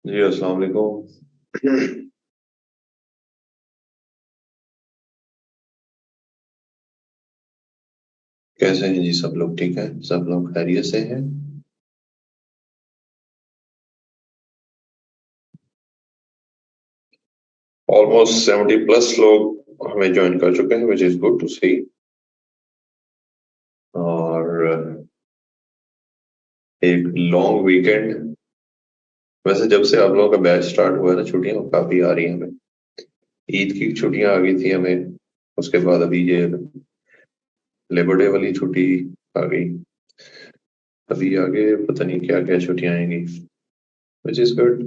जी अस्सलाम वालेकुम। कैसे हैं जी? सब लोग ठीक हैं? सब लोग खैरियत से हैं? ऑलमोस्ट 70 प्लस लोग हमें ज्वाइन कर चुके हैं, विच इज गुड टू सी। और एक लॉन्ग वीकेंड। वैसे जब से आप लोगों का बैच स्टार्ट हुआ है ना, छुट्टियां काफी आ रही हैं हमें। ईद की छुट्टियां आ गई थी हमें। उसके बाद अभी ये लेबर डे वाली छुट्टी आ गई। अभी आगे पता नहीं क्या क्या छुट्टियां आएंगी, विच इज गुड।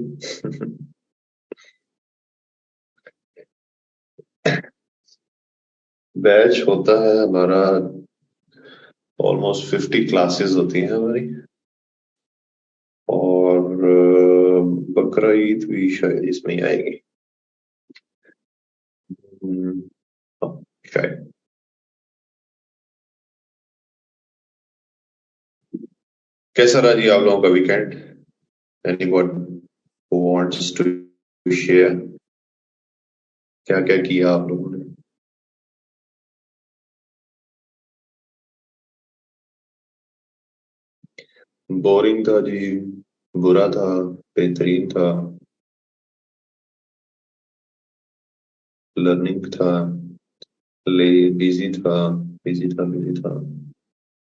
बैच होता है हमारा, ऑलमोस्ट 50 क्लासेस होती हैं हमारी। और बकरा ईद भी शायद इसमें ही आएगी। हम्म, हाँ, शायद। कैसा रहा जी आप लोगों का weekend? Anyone who wants to share? क्या क्या किया आप लोगों ने? बोरिंग था जी, बुरा था, बेहतरीन था, लर्निंग था, ले बिजी था, बिजी था, बिजी था।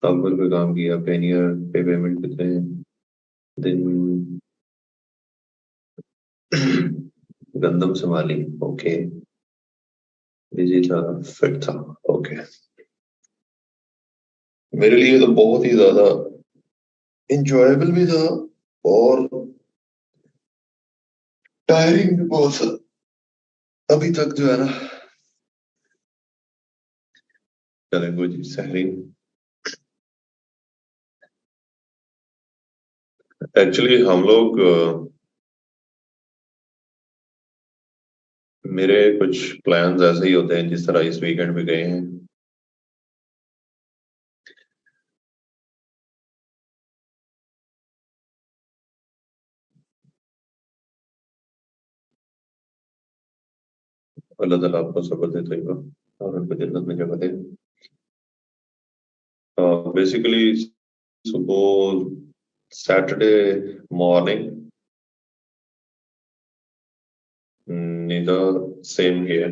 अव्वल पे काम किया, पेनियर पे पेमेंट देते हैं। दिन गंदम संभाली, ओके। बिजी था, फिट था, ओके। मेरे लिए तो बहुत ही ज्यादा इंजॉयबल भी था, और टायरिंग भी बहुत था। अभी तक जो है ना, करेंगे जी सहरी। एक्चुअली हम लोग मेरे कुछ प्लान्स ऐसे ही होते हैं जिस तरह इस वीकेंड में गए हैं। अल्लाह ताला आपको सब्र दे तैयबा और उनको जन्नत में जगह दे। बेसिकली सुबह Saturday morning, neither same here.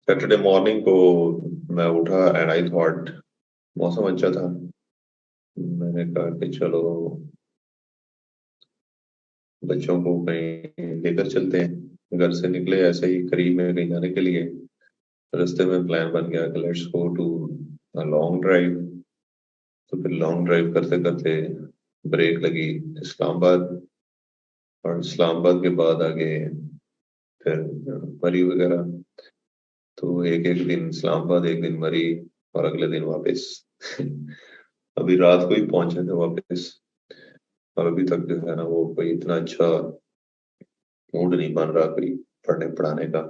Saturday morning को मैं उठा एंड आई थॉट मौसम अच्छा था। मैंने कहा कि चलो बच्चों को कहीं लेकर चलते हैं। घर से निकले ऐसे ही करीब में कहीं जाने के लिए, रास्ते में प्लान बन गया कि let's go to long drive. तो फिर लॉन्ग ड्राइव करते करते ब्रेक लगी इस्लामाबाद, और इस्लामाबाद के बाद आगे फिर मरी वगैरह। तो एक एक दिन इस्लामाबाद, एक दिन मरी, और अगले दिन वापस। अभी रात को ही पहुंचे थे वापस। और अभी तक जो है ना, वो कोई इतना अच्छा मूड नहीं बन रहा कोई पढ़ने पढ़ाने का।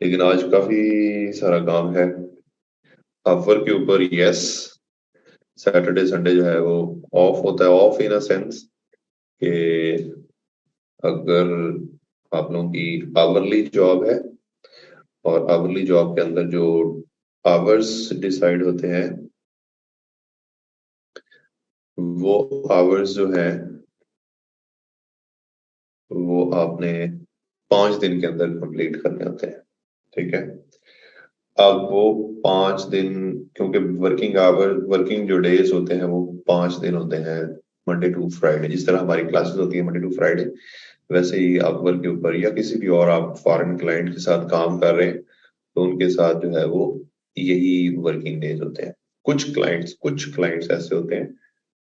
लेकिन आज काफी सारा काम है अपवर के ऊपर। यस, सैटरडे संडे जो है वो ऑफ होता है। ऑफ इन अ सेंस कि अगर आप लोगों की आवरली जॉब है, और आवरली जॉब के अंदर जो आवर्स डिसाइड होते हैं, वो आवर्स जो है वो आपने 5 दिन के अंदर कंप्लीट करने होते हैं। ठीक है। अब वो 5 दिन, क्योंकि वर्किंग आवर, वर्किंग जो डेज होते हैं वो 5 दिन होते हैं, मंडे टू फ्राइडे। जिस तरह हमारी क्लासेस होती है मंडे टू फ्राइडे, वैसे ही अपवर्क के ऊपर या किसी भी और आप फॉरेन क्लाइंट के साथ काम कर रहे हैं, तो उनके साथ जो है वो यही वर्किंग डेज होते हैं। कुछ क्लाइंट्स ऐसे होते हैं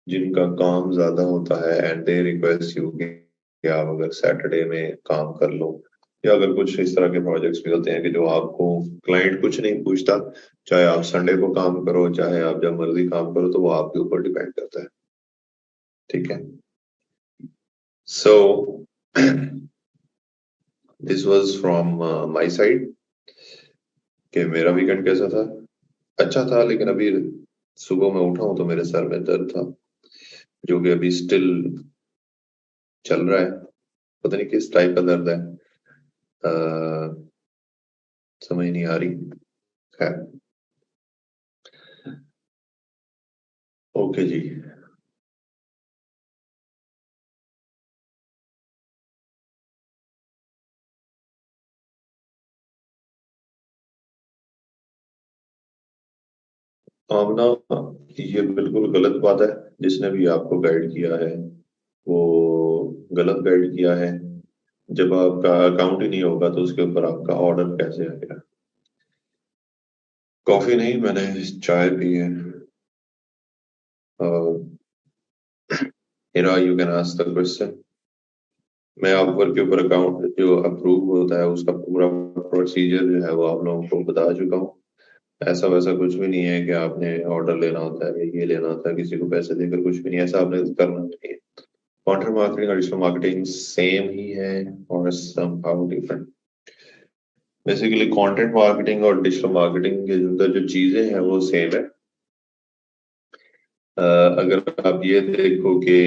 जिनका काम ज्यादा होता है एंड दे रिक्वेस्ट यू कि आप अगर सैटरडे में काम कर लो। या अगर कुछ इस तरह के प्रोजेक्ट्स भी होते हैं कि जो आपको क्लाइंट कुछ नहीं पूछता, चाहे आप संडे को काम करो चाहे आप जब मर्जी काम करो, तो वो आपके ऊपर डिपेंड करता है। ठीक है। So this was from my side. कि मेरा वीकेंड कैसा था। अच्छा था, लेकिन अभी सुबह मैं उठा हूं तो मेरे सर में दर्द था, जो कि अभी स्टिल चल रहा है। पता नहीं किस टाइप का दर्द है, समझ नहीं आ रही। खैर, ओके जी। आमना, ये बिल्कुल गलत बात है। जिसने भी आपको गाइड किया है वो गलत गाइड किया है। जब आपका अकाउंट ही नहीं होगा तो उसके ऊपर आपका ऑर्डर कैसे आएगा। कॉफी नहीं, मैंने चाय पी है। मेरा you can ask the question. मैं ऑफर के ऊपर अकाउंट जो अप्रूव होता है उसका पूरा प्रोसीजर जो है वो आप लोगों को बता चुका हूँ। ऐसा वैसा कुछ भी नहीं है कि आपने ऑर्डर लेना होता है या ये लेना होता है, किसी को पैसे देकर कुछ भी नहीं, ऐसा आपने करना नहीं है। कंटेंट मार्केटिंग और डिजिटल मार्केटिंग सेम ही है और somehow different. Basically content marketing और डिजिटल मार्केटिंग के अंदर जो चीजें हैं वो सेम है। अगर आप ये देखो कि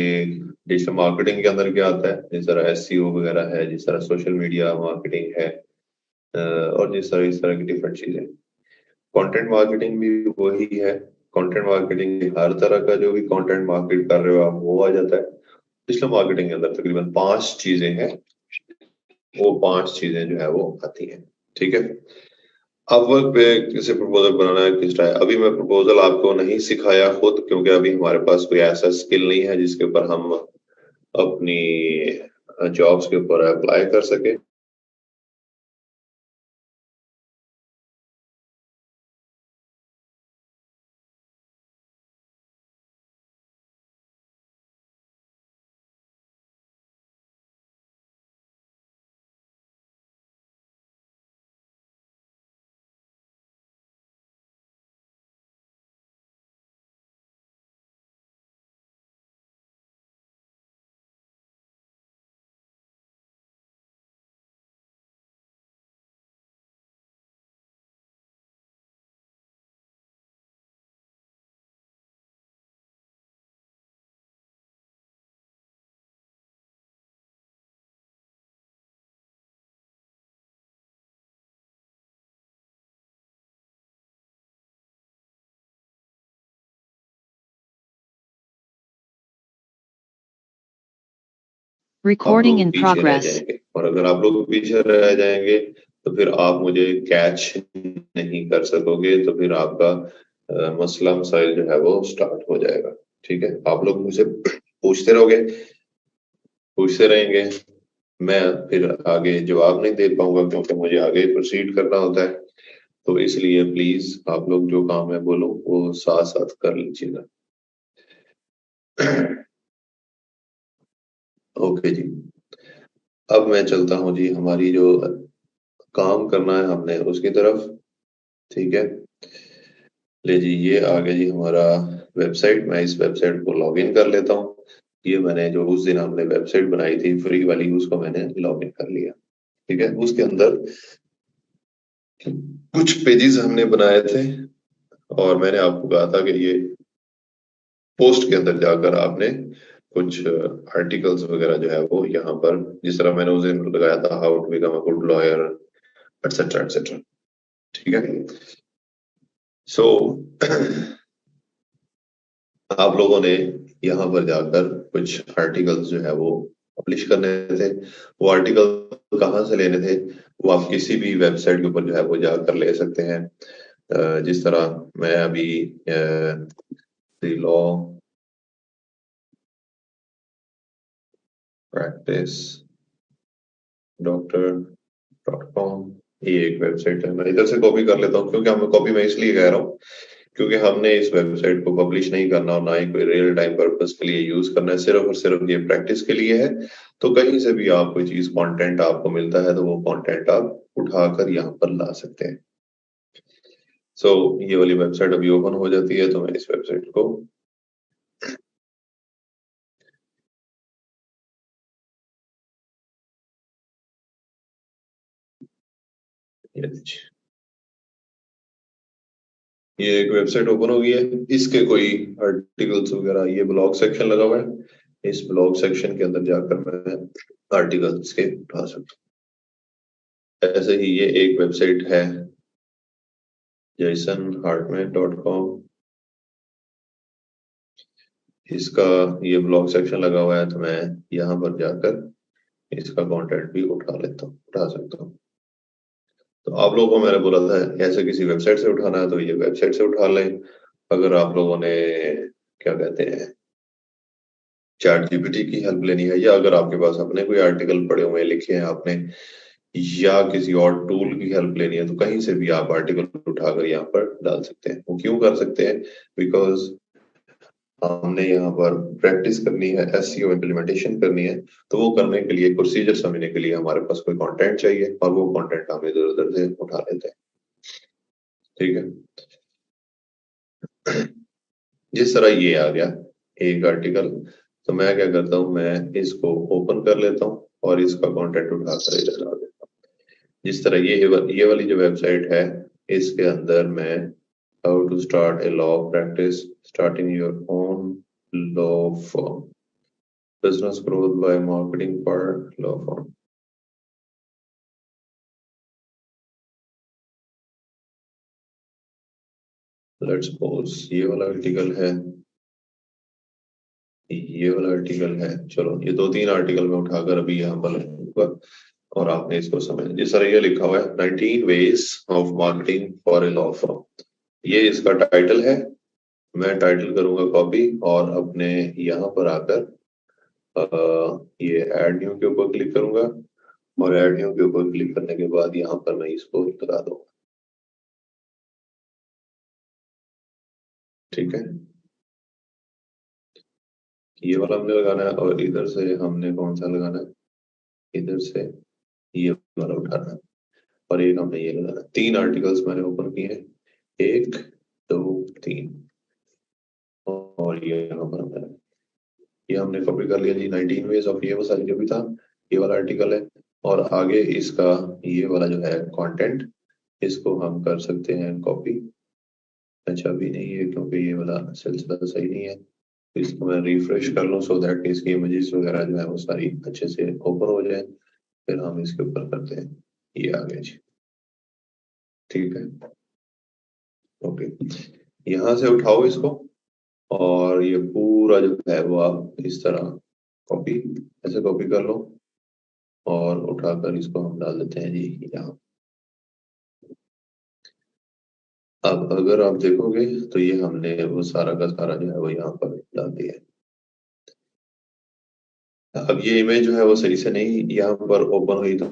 डिजिटल मार्केटिंग के अंदर क्या आता है, जिस तरह एसईओ वगैरह है, जिस तरह सोशल मीडिया मार्केटिंग है, और जिस तरह इस तरह की डिफरेंट चीजें। कंटेंट मार्केटिंग भी वही है। कंटेंट मार्केटिंग हर तरह का जो भी कंटेंट मार्केट कर रहे हो आप वो आ जाता है। डिजिटल मार्केटिंग के अंदर तकरीबन 5 चीजें हैं, वो 5 चीजें जो है वो आती हैं। ठीक है। अब वर्क पे किसे प्रपोजल बनाना है, किस टाइप, अभी मैं प्रपोजल आपको नहीं सिखाया खुद, क्योंकि अभी हमारे पास कोई ऐसा स्किल नहीं है जिसके ऊपर हम अपनी जॉब्स के ऊपर अप्लाई कर सके। आप Recording लोग in पीछे रह progress. जाएंगे, और अगर आप लोग पीछे रह जाएंगे तो फिर आप मुझे कैच नहीं कर सकोगे, तो फिर आपका मसला मसाइल जो है वो स्टार्ट हो जाएगा। ठीक है, आप लोग मुझे पूछते रहोगे, पूछते रहेंगे, मैं फिर आगे जवाब नहीं दे पाऊंगा क्योंकि मुझे आगे प्रोसीड करना होता है। तो इसलिए प्लीज आप लोग जो काम है बोलो वो साथ साथ कर लीजिएगा। ओके जी। अब मैं चलता हूँ जी हमारी जो काम करना है हमने उसकी तरफ। ठीक है, ले जी, ये आ गया जी हमारा वेबसाइट। मैं इस वेबसाइट को लॉग इन कर लेता हूँ। ये मैंने जो उस दिन हमने वेबसाइट बनाई थी फ्री वाली, उसको मैंने लॉग इन कर लिया। ठीक है, उसके अंदर कुछ पेजेस हमने बनाए थे, और मैंने आपको कहा था कि ये पोस्ट के अंदर जाकर आपने कुछ आर्टिकल्स वगैरह जो है वो यहाँ पर, जिस तरह मैंने उस दिन लगाया था how to become a good lawyer, etcetera etcetera. ठीक है। सो आप लोगों ने यहाँ पर जाकर कुछ आर्टिकल्स जो है वो पब्लिश करने थे। वो आर्टिकल कहाँ से लेने थे, वो आप किसी भी वेबसाइट के ऊपर जो है वो जाकर ले सकते हैं। जिस तरह मैं अभी लॉ प्रैक्टिस डॉक्टर .com, ये एक वेबसाइट है। मैं इधर से कॉपी कर लेता हूँ, क्योंकि हमें कॉपी मैं इसलिए कह रहा हूँ क्योंकि हमने इस वेबसाइट को पब्लिश नहीं करना और ना ही कोई रियल टाइम पर्पस के लिए यूज करना है, सिर्फ और सिर्फ ये प्रैक्टिस के लिए है। तो कहीं से भी आप कोई चीज कंटेंट आपको मिलता है तो वो कंटेंट आप उठाकर यहाँ पर ला सकते हैं। सो ये वाली वेबसाइट अभी ओपन हो जाती है, तो मैं इस वेबसाइट को ये ये एक वेबसाइट ओपन हो गई है, इसके कोई आर्टिकल्स वगैरह, ये ब्लॉग सेक्शन लगा हुआ है, इस ब्लॉग सेक्शन के अंदर जाकर मैं आर्टिकल्स के उठा सकता हूँ। ऐसे ही ये एक वेबसाइट है jasonhartman.com, इसका ये ब्लॉग सेक्शन लगा हुआ है, तो मैं यहाँ पर जाकर इसका कंटेंट भी उठा सकता हूँ। तो आप लोगों को मैंने बोला था ऐसे किसी वेबसाइट से उठाना है तो ये वेबसाइट से उठा लें। अगर आप लोगों ने क्या कहते हैं चैट जीपीटी की हेल्प लेनी है, या अगर आपके पास अपने कोई आर्टिकल पड़े हुए लिखे हैं आपने, या किसी और टूल की हेल्प लेनी है, तो कहीं से भी आप आर्टिकल उठाकर यहाँ पर डाल सकते हैं। वो क्यों कर सकते हैं? बिकॉज हमने यहाँ पर प्रैक्टिस करनी है, एसईओ इम्प्लीमेंटेशन करनी है। तो वो करने के लिए, प्रोसीजर समझने के लिए हमारे पास कोई कंटेंट चाहिए, और वो कंटेंट हम इधर उधर से उठा लेते हैं। ठीक है, जिस तरह ये आ गया एक आर्टिकल, तो मैं क्या करता हूँ, मैं इसको ओपन कर लेता हूँ और इसका कंटेंट उठाकर इधर आ देता हूँ। जिस तरह ये वाली जो वेबसाइट है, इसके अंदर मैं how to start a law practice, starting your own law firm, business growth by marketing for law firm. Let's suppose ये वाला आर्टिकल है। चलो, ये दो तीन आर्टिकल में उठाकर अभी यहाँ पर लिखूंगा और आपने इसको समझ, जिस तरह ये लिखा हुआ है 19 ways of marketing for a law firm, ये इसका टाइटल है। मैं टाइटल करूंगा कॉपी और अपने यहाँ पर आकर ये ऐड न्यू के ऊपर क्लिक करूंगा, और ऐड न्यू के ऊपर क्लिक करने के बाद यहाँ पर मैं इसको लगा दूंगा। ठीक है, ये वाला हमने लगाना है, और इधर से हमने कौन सा लगाना है, इधर से ये वाला उठाना है, और एक हमने ये लगाना है। तीन आर्टिकल्स मैंने ओपन किए हैं, एक, दो, तीन, और ये यहाँ पर हमने, ये हमने कॉपी कर लिया जी। 19 वेज ऑफ, ये वो सारी जो भी था, ये वाला आर्टिकल है। और आगे इसका ये वाला जो है कंटेंट, इसको हम कर सकते हैं कॉपी। अच्छा, अभी नहीं है क्योंकि ये वाला सिलसिला सही नहीं है, तो इसको मैं रिफ्रेश कर लूँ सो दैट इसकी इमेजेस वगैरह जो है वो सारी अच्छे से ओपन हो जाए। फिर हम इसके ऊपर करते हैं। ये आ गया जी। ठीक है, ओके, यहाँ से उठाओ इसको, और ये पूरा जो है वो आप इस तरह कॉपी, ऐसे कॉपी कर लो, और उठाकर इसको हम डाल देते हैं जी यहाँ। अब अगर आप देखोगे तो ये हमने वो सारा का सारा जो है वो यहाँ पर डाल दिया है। अब ये इमेज जो है वो सही से नहीं यहाँ पर ओपन हुई, तो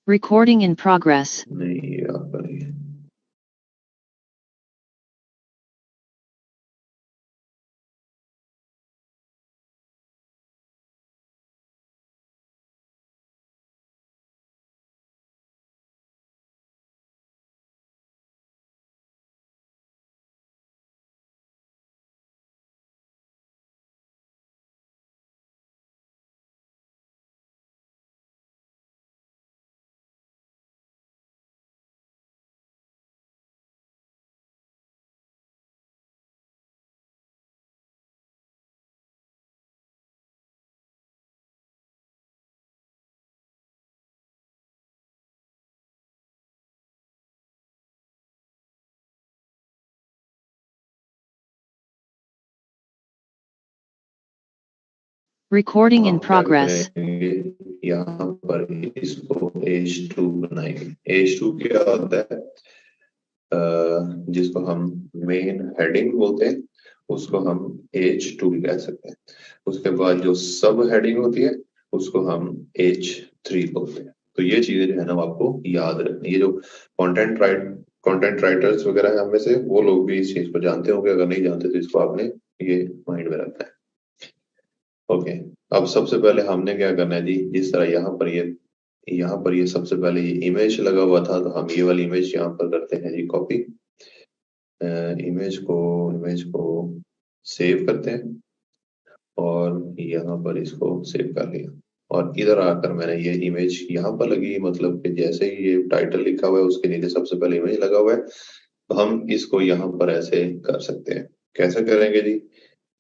Recording in progress. नहीं, ये आपका नहीं है। Recording in हम क्या progress. करेंगे, यहाँ पर इसको H2 बनाएंगे। H2 क्या होता है, जिसको हम मेन हेडिंग बोलते हैं, उसको हम H2 भी कह सकते हैं। उसके बाद जो सब हेडिंग होती है उसको हम H3 बोलते हैं। तो ये चीजें जो है ना आपको याद रखनी है। जो कंटेंट राइटर्स वगैरह है हमें से, वो लोग भी इस चीज को जानते होंगे, अगर नहीं जानते तो इसको आपने ये माइंड में रखना है। ओके, अब सबसे पहले हमने क्या करना है जी, जिस तरह यहाँ पर ये सबसे पहले ये इमेज लगा हुआ था, तो हम ये वाली इमेज यहाँ पर करते हैं जी कॉपी। इमेज को सेव करते हैं और यहाँ पर इसको सेव कर लिया। और इधर आकर मैंने ये इमेज यहाँ पर लगी, मतलब कि जैसे ही ये टाइटल लिखा हुआ है उसके नीचे सबसे पहले इमेज लगा हुआ है, तो हम इसको यहाँ पर ऐसे कर सकते हैं। कैसे करेंगे जी,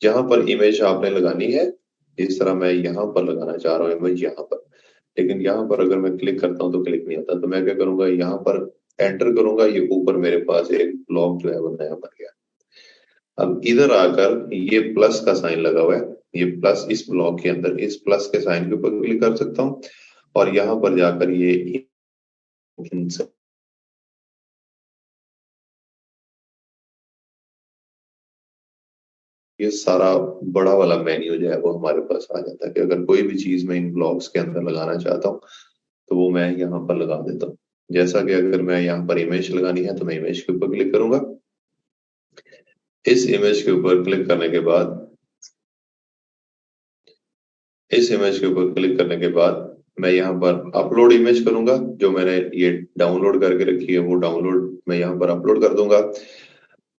जहां पर इमेज आपने लगानी है, इस तरह मैं यहाँ पर लगाना चाह रहा हूँ इमेज यहाँ पर, लेकिन यहाँ पर अगर मैं क्लिक करता हूँ तो क्लिक नहीं आता। तो मैं क्या करूंगा, यहाँ पर एंटर करूंगा, ये ऊपर मेरे पास एक ब्लॉक जो है वो नया बन गया। अब इधर आकर ये प्लस का साइन लगा हुआ है, ये प्लस इस ब्लॉक के अंदर, इस प्लस के साइन के ऊपर क्लिक कर सकता हूँ और यहाँ पर जाकर ये सारा बड़ा वाला मेन्यू जो है वो हमारे पास आ जाता है कि अगर कोई भी चीज मैं इन ब्लॉक्स के अंदर लगाना चाहता हूँ तो वो मैं यहाँ पर लगा देता हूँ। जैसा कि अगर मैं यहाँ पर इमेज लगानी है तो मैं इमेज के ऊपर क्लिक करूंगा। इस इमेज के ऊपर क्लिक करने के बाद मैं यहाँ पर अपलोड इमेज करूंगा। जो मैंने ये डाउनलोड करके रखी है वो डाउनलोड मैं यहाँ पर अपलोड कर दूंगा।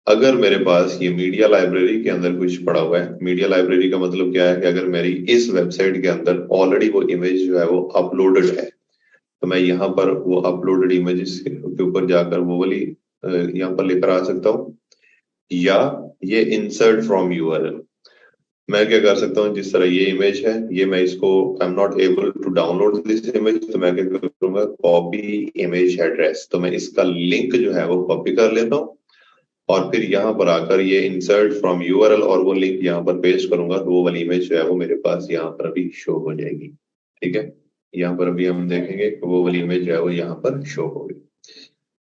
अगर मेरे पास ये मीडिया लाइब्रेरी के अंदर कुछ पड़ा हुआ है, मीडिया लाइब्रेरी का मतलब क्या है कि अगर मेरी इस वेबसाइट के अंदर ऑलरेडी वो इमेज जो है वो अपलोडेड है, तो मैं यहाँ पर वो अपलोडेड इमेजेस के ऊपर जाकर वो वाली यहाँ पर लेकर आ सकता हूँ। या ये इंसर्ट फ्रॉम यूआरएल, मैं क्या कर सकता हूँ, जिस तरह ये इमेज है, ये मैं इसको I am not able to download this image, तो मैं क्या करूंगा, कॉपी इमेज एड्रेस, तो मैं इसका लिंक जो है वो कॉपी कर लेता हूँ और फिर यहाँ पर आकर ये इंसर्ट फ्रॉम यूआरएल और वो लिंक यहाँ पर पेस्ट करूंगा, तो वो वाली इमेज जो है वो मेरे पास यहाँ पर अभी शो हो जाएगी। ठीक है, यहाँ पर अभी हम देखेंगे कि वो वाली इमेज जो है वो यहाँ पर शो होगी।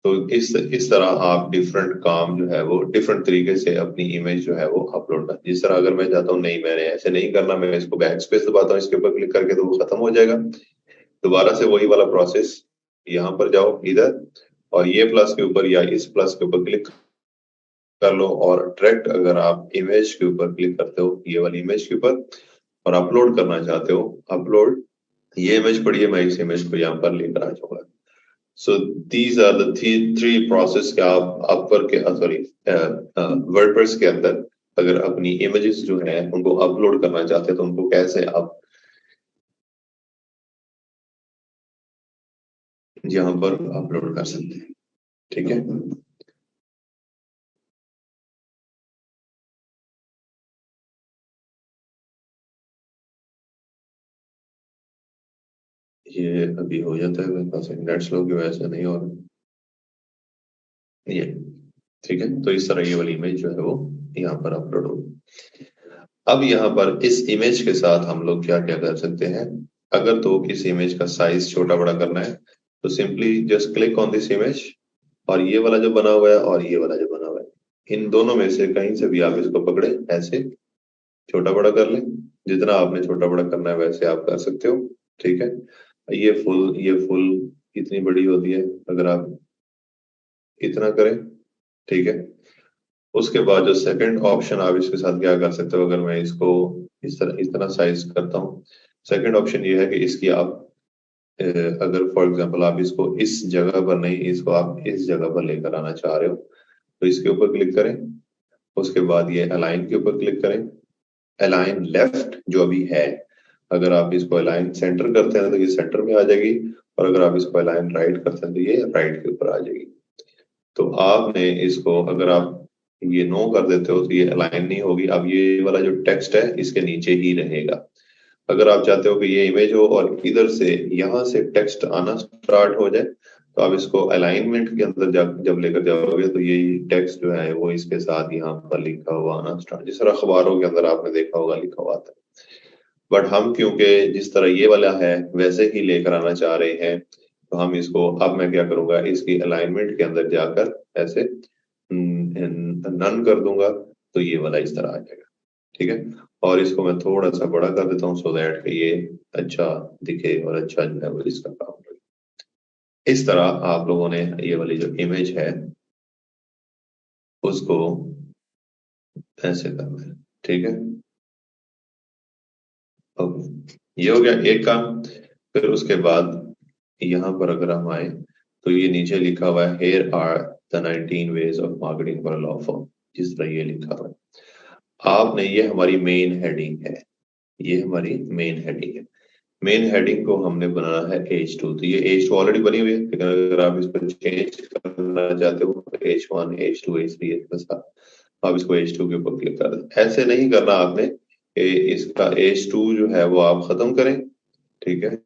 तो इस तरह आप डिफरेंट काम जो है वो डिफरेंट तरीके से अपनी इमेज जो है वो अपलोड कर। जिस तरह अगर मैं चाहता हूँ नहीं मैंने ऐसे नहीं करना, मैं इसको बैक स्पेस दबाता हूँ इसके ऊपर क्लिक करके, तो वो खत्म हो जाएगा। दोबारा से वही वाला प्रोसेस, यहाँ पर जाओ इधर और ये प्लस के ऊपर या इस प्लस के ऊपर क्लिक कर लो और डायरेक्ट अगर आप इमेज के ऊपर क्लिक करते हो, ये वाली इमेज के ऊपर, और अपलोड करना चाहते हो, अपलोड, ये इमेज पड़ी है, मैं इस इमेज को यहाँ पर लेकर आ जाऊंगा। So these are the three process के आप अपवर्क के वर्डप्रेस के अंदर अगर अपनी इमेजेस जो है उनको अपलोड करना चाहते हैं तो उनको कैसे आप यहाँ पर अपलोड कर सकते हैं। ठीक है, ये अभी हो जाता है, मेरे पास नेट स्लो की वजह से नहीं हो रहा ये। ठीक है, तो इस तरह ये वाली इमेज जो है वो यहाँ पर अपलोड होगी। अब यहाँ पर इस इमेज के साथ हम लोग क्या क्या कर सकते हैं, अगर तो इस इमेज का साइज छोटा बड़ा करना है तो simply just click on this image और ये वाला जो बना हुआ है और ये वाला जो बना हुआ है, इन दोनों में से कहीं से भी आप इसको पकड़े, ऐसे छोटा बड़ा कर लें। जितना आपने छोटा बड़ा करना है वैसे आप कर सकते हो। ठीक है, ये फुल कितनी बड़ी होती है, अगर आप इतना करें। ठीक है, उसके बाद जो सेकंड ऑप्शन आप इसके साथ क्या कर सकते हो, अगर मैं इसको इतना साइज करता हूँ, सेकंड ऑप्शन ये है कि इसकी आप अगर फॉर एग्जांपल आप इसको इस जगह पर नहीं, इसको आप इस जगह पर लेकर आना चाह रहे हो, तो इसके ऊपर क्लिक करें। उसके बाद ये अलाइन के ऊपर क्लिक करें, अलाइन लेफ्ट जो अभी है, अगर आप इसको अलाइन सेंटर करते हैं तो ये सेंटर में आ जाएगी, और अगर आप इसको अलाइन राइट करते हैं तो ये राइट के ऊपर आ जाएगी। तो आपने इसको अगर आप ये नो कर देते हो तो ये अलाइन नहीं होगी, अब ये वाला जो टेक्स्ट है इसके नीचे ही रहेगा। अगर आप चाहते हो कि ये इमेज हो और इधर से यहाँ से टेक्स्ट आना स्टार्ट हो जाए, तो आप इसको अलाइनमेंट के अंदर जब लेकर जाओगे तो ये टेक्स्ट जो है वो इसके साथ यहाँ पर लिखा हुआ आना स्टार्ट, जिस तरह अखबारों के अंदर आपने देखा होगा लिखा हुआ था। बट हम क्योंकि जिस तरह ये वाला है वैसे ही लेकर आना चाह रहे हैं, तो हम इसको अब मैं क्या करूंगा, इसकी अलाइनमेंट के अंदर जाकर ऐसे नन कर दूंगा, तो ये वाला इस तरह आ जाएगा। ठीक है, और इसको मैं थोड़ा सा बड़ा कर देता हूँ सो दैट कि ये अच्छा दिखे और अच्छा जो है वो इसका काम करे। इस तरह आप लोगों ने ये वाली जो इमेज है उसको ऐसे करना है। ठीक है, ओके, ये हो गया एक काम। फिर उसके बाद यहाँ पर अगर हम आए तो ये नीचे लिखा हुआ है here are the 19 ways of marketing for law firm, जिस तरह ये लिखा हुआ है आपने, ये हमारी मेन हेडिंग है, ये हमारी मेन हेडिंग है। मेन हेडिंग को हमने बनाना है H2, तो ये H2 ऑलरेडी बनी हुई है, लेकिन अगर आप इसको चेंज करना चाहते हो तो H1 H2 H3 बस आप इसको H2 के ऊपर क्लिक कर दें। ऐसे नहीं करना आपने कि इसका H2 जो है वो आप खत्म करें। ठीक है,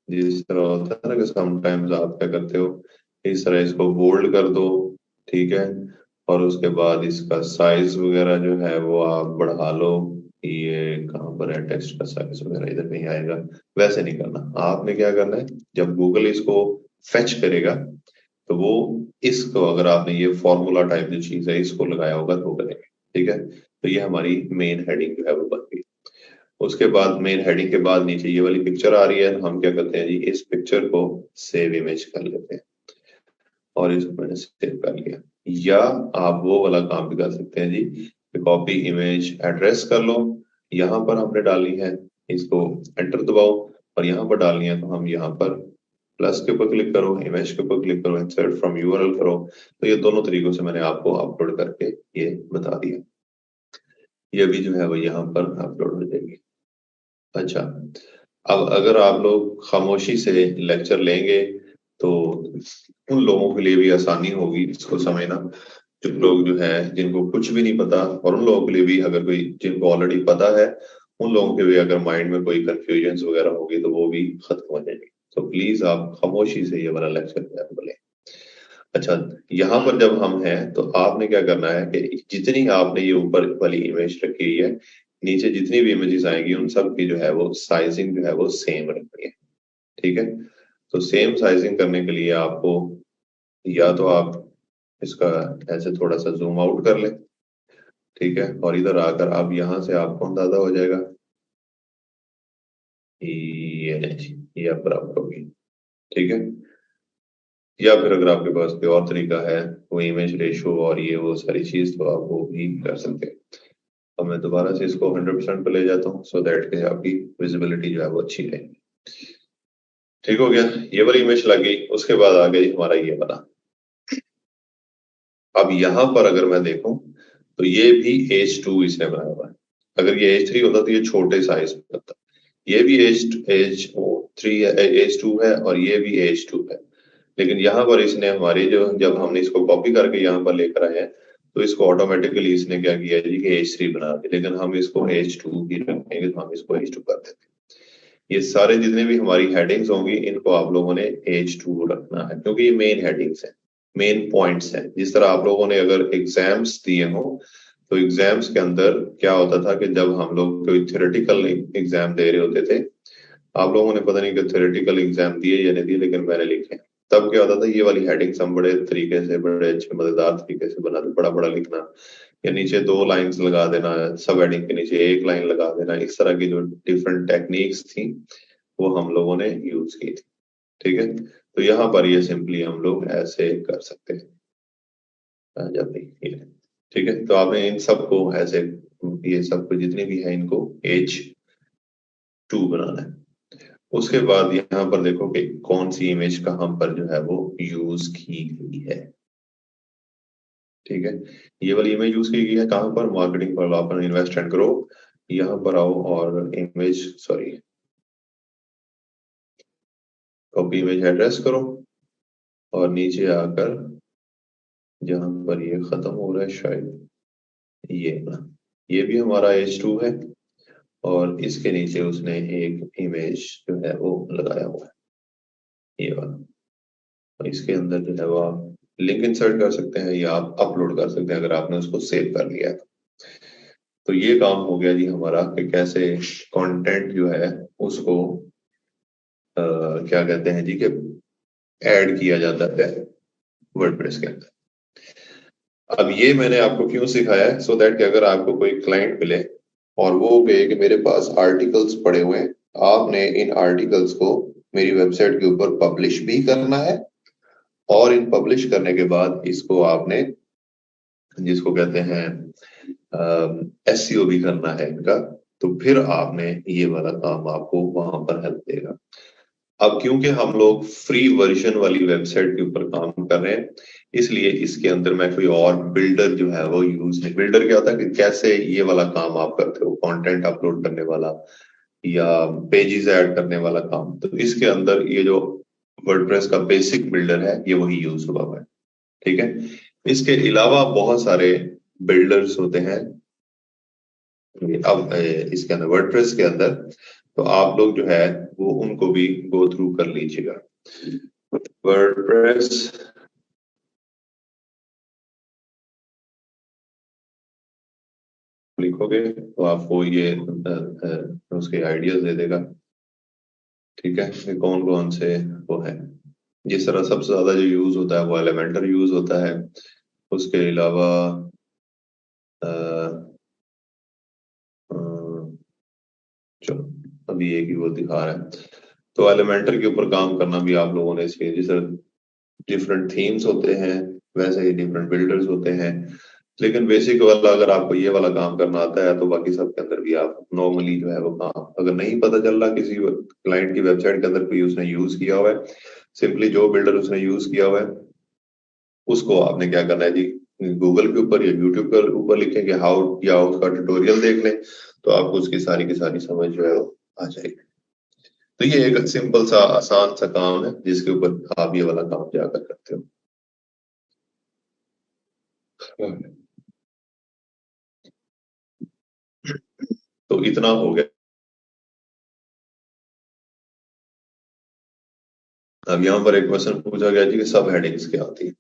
जिस तरह होता है ना कि समटाइम्स आप क्या करते हो, इस तरह इसको बोल्ड कर दो। ठीक है, और उसके बाद इसका साइज वगैरह जो है वो आप बढ़ा लो। ये कहाँ पर है, टेक्स्ट का साइज वगैरह इधर नहीं आएगा। वैसे नहीं करना, आपने क्या करना है, जब गूगल इसको फेच करेगा तो वो इसको, अगर आपने ये फॉर्मूला टाइप जो चीज है इसको लगाया होगा तो वो करेंगे। ठीक है, तो ये हमारी मेन हेडिंग जो है वो बन गई। उसके बाद मेन हेडिंग के बाद नीचे ये वाली पिक्चर आ रही है, हम क्या करते हैं जी, इस पिक्चर को सेव इमेज कर लेते हैं और इसको मैंने सेव कर लिया। या आप वो वाला काम भी कर सकते हैं जी, कॉपी इमेज एड्रेस कर लो, यहाँ पर हमने डालनी है, इसको एंटर दबाओ और यहाँ पर डालनी है, तो हम यहाँ पर प्लस के ऊपर क्लिक करो, इमेज के ऊपर क्लिक करो, इंसर्ट फ्रॉम यूआरएल करो। तो ये दोनों तरीकों से मैंने आपको अपलोड करके ये बता दिया, ये भी जो है वो यहाँ पर अपलोड हो जाएगी। अच्छा, अब अगर आप लोग खामोशी से लेक्चर लेंगे तो उन लोगों के लिए भी आसानी होगी इसको समझना, जो लोग जो है जिनको कुछ भी नहीं पता, और उन लोगों के लिए भी अगर कोई जिनको ऑलरेडी पता है, उन लोगों के भी अगर माइंड में कोई कंफ्यूजन वगैरह होगी तो वो भी खत्म हो जाएगी। तो प्लीज आप खामोशी से ये वाला लेक्चर जो है बोले। अच्छा, यहाँ पर जब हम हैं तो आपने क्या करना है कि जितनी आपने ये ऊपर वाली इमेज रखी हुई है, नीचे जितनी भी इमेजेस आएंगी उन सब की जो है वो साइजिंग जो है वो सेम रखनी है। ठीक है, तो सेम साइजिंग करने के लिए आपको या तो आप इसका ऐसे थोड़ा सा जूम आउट कर लें। ठीक है, और इधर आकर अब यहाँ से आपको अंदाजा हो जाएगा, ये अब बराबर होगी। ठीक है, या फिर अगर आपके पास कोई और तरीका है, वो इमेज रेशो और ये वो सारी चीज, तो आप वो भी कर सकते हैं। अब मैं दोबारा से इसको 100% पे ले जाता हूँ सो दैट कि आपकी विजिबिलिटी जो है वो अच्छी रहेगी। ठीक हो गया, ये वाली इमेज लग गई। उसके बाद आ गई हमारा ये वाला। अब यहाँ पर अगर मैं देखूं तो ये भी H2 इसने बनाया हुआ है। अगर ये H3 होता तो ये छोटे साइज में होता। ये भी H3 है, H2 है, और ये भी H2 है। लेकिन यहाँ पर इसने हमारी जो, जब हमने इसको कॉपी करके यहाँ पर लेकर आए हैं, तो इसको ऑटोमेटिकली इसने क्या किया जी कि H3 बना दिया, लेकिन हम इसको H2 ही रखेंगे, तो हम इसको H2 कर देते हैं। ये सारे जितने भी हमारी हेडिंग्स होंगी इनको आप लोगों ने H2 रखना है, क्योंकि ये मेन हेडिंग्स हैं, मेन पॉइंट्स हैं। जिस तरह आप लोगों ने अगर एग्जाम्स दिए हो तो एग्जाम्स के अंदर क्या होता था कि जब हम लोग कोई थ्योरेटिकल एग्जाम दे रहे होते थे, आप लोगों ने पता नहीं कि थ्योरेटिकल एग्जाम दिए या नहीं दिए, लेकिन मैंने लिखे, तब क्या होता था, ये वाली हेडिंग्स हम बड़े तरीके से, बड़े अच्छे मजेदार तरीके से बना, बड़ा बड़ा लिखना, या नीचे 2 लाइंस लगा देना, सब हेडिंग के नीचे 1 लाइन लगा देना, इस तरह की जो डिफरेंट टेक्निक्स थी वो हम लोगों ने यूज की थी। ठीक है, तो यहाँ पर ये सिंपली हम लोग ऐसे कर सकते हैं। जब नहीं ये, ठीक है, तो आपने इन सबको ऐसे, ये सब कुछ जितनी भी है इनको H2 बनाना है। उसके बाद यहाँ पर देखो कि कौन सी इमेज कहाँ पर जो है वो यूज की गई है। ठीक है, ये वाली इमेज यूज की गई है कहाँ पर, मार्केटिंग पर अपन इन्वेस्ट एंड ग्रो। यहाँ पर आओ और image, sorry, copy image address करो और नीचे आकर जहां पर ये खत्म हो रहा है शायद ये ना, ये भी हमारा H2 है, और इसके नीचे उसने एक इमेज जो है वो लगाया हुआ है, ये वाला। और इसके अंदर जो है वो आप लिंक इंसर्ट कर सकते हैं या आप अपलोड कर सकते हैं अगर आपने उसको सेव कर लिया है। तो ये काम हो गया जी हमारा कि कैसे कंटेंट जो है उसको क्या कहते हैं जी कि ऐड किया जाता है वर्डप्रेस के अंदर। अब ये मैंने आपको क्यों सिखाया है, सो दैट कि अगर आपको कोई क्लाइंट मिले और वो कहे कि मेरे पास आर्टिकल्स पड़े हुए हैं, आपने इन आर्टिकल्स को मेरी वेबसाइट के ऊपर पब्लिश भी करना है और इन पब्लिश करने के बाद इसको आपने जिसको कहते हैं एसईओ भी करना है इनका, तो फिर आपने ये वाला काम आपको वहां पर हेल्प देगा। अब क्योंकि हम लोग फ्री वर्जन वाली वेबसाइट के ऊपर काम कर रहे हैं, इसलिए इसके अंदर मैं कोई और बिल्डर जो है वो यूज नहीं। बिल्डर क्या होता है कि कैसे ये वाला काम आप करते हो, कंटेंट अपलोड करने वाला या पेजेस ऐड करने वाला काम, तो इसके अंदर ये जो वर्डप्रेस का बेसिक बिल्डर है ये वही यूज हुआ है। ठीक है, इसके अलावा बहुत सारे बिल्डर्स होते हैं अब इसके अंदर वर्डप्रेस के अंदर, तो आप लोग जो है वो उनको भी गो थ्रू कर लीजिएगा। वर्डप्रेस लिखोगे तो आपको ये उसके आइडियाज दे देगा। ठीक है, ये कौन कौन से वो है। जिस तरह सबसे ज्यादा जो यूज होता है वो एलिमेंटर यूज होता है। उसके अलावा चलो अभी एक ही वो दिखा रहा है, तो एलिमेंटर के ऊपर काम करना भी आप लोगों ने सीखे। जिस डिफरेंट थीम्स होते हैं वैसे ही डिफरेंट बिल्डर्स होते हैं, लेकिन बेसिक वाला अगर आपको ये वाला काम करना आता है तो बाकी सब के अंदर भी आप नॉर्मली जो है वो काम, अगर नहीं पता चल रहा किसी क्लाइंट की वेबसाइट के अंदर कोई उसने यूज किया हुआ है, सिंपली जो बिल्डर उसने यूज किया हुआ है उसको आपने क्या करना है जी, गूगल के ऊपर या यूट्यूब के ऊपर लिखेंगे हाउ, या उसका ट्यूटोरियल देख लें तो आपको उसकी सारी की सारी समझ जो है वो आ जाएगी। तो ये एक सिंपल सा आसान सा काम है जिसके ऊपर आप ये वाला काम जाकर करते हो। तो इतना हो गया। अब यहाँ पर एक क्वेश्चन पूछा गया जी कि सब हेडिंग्स क्या होती है।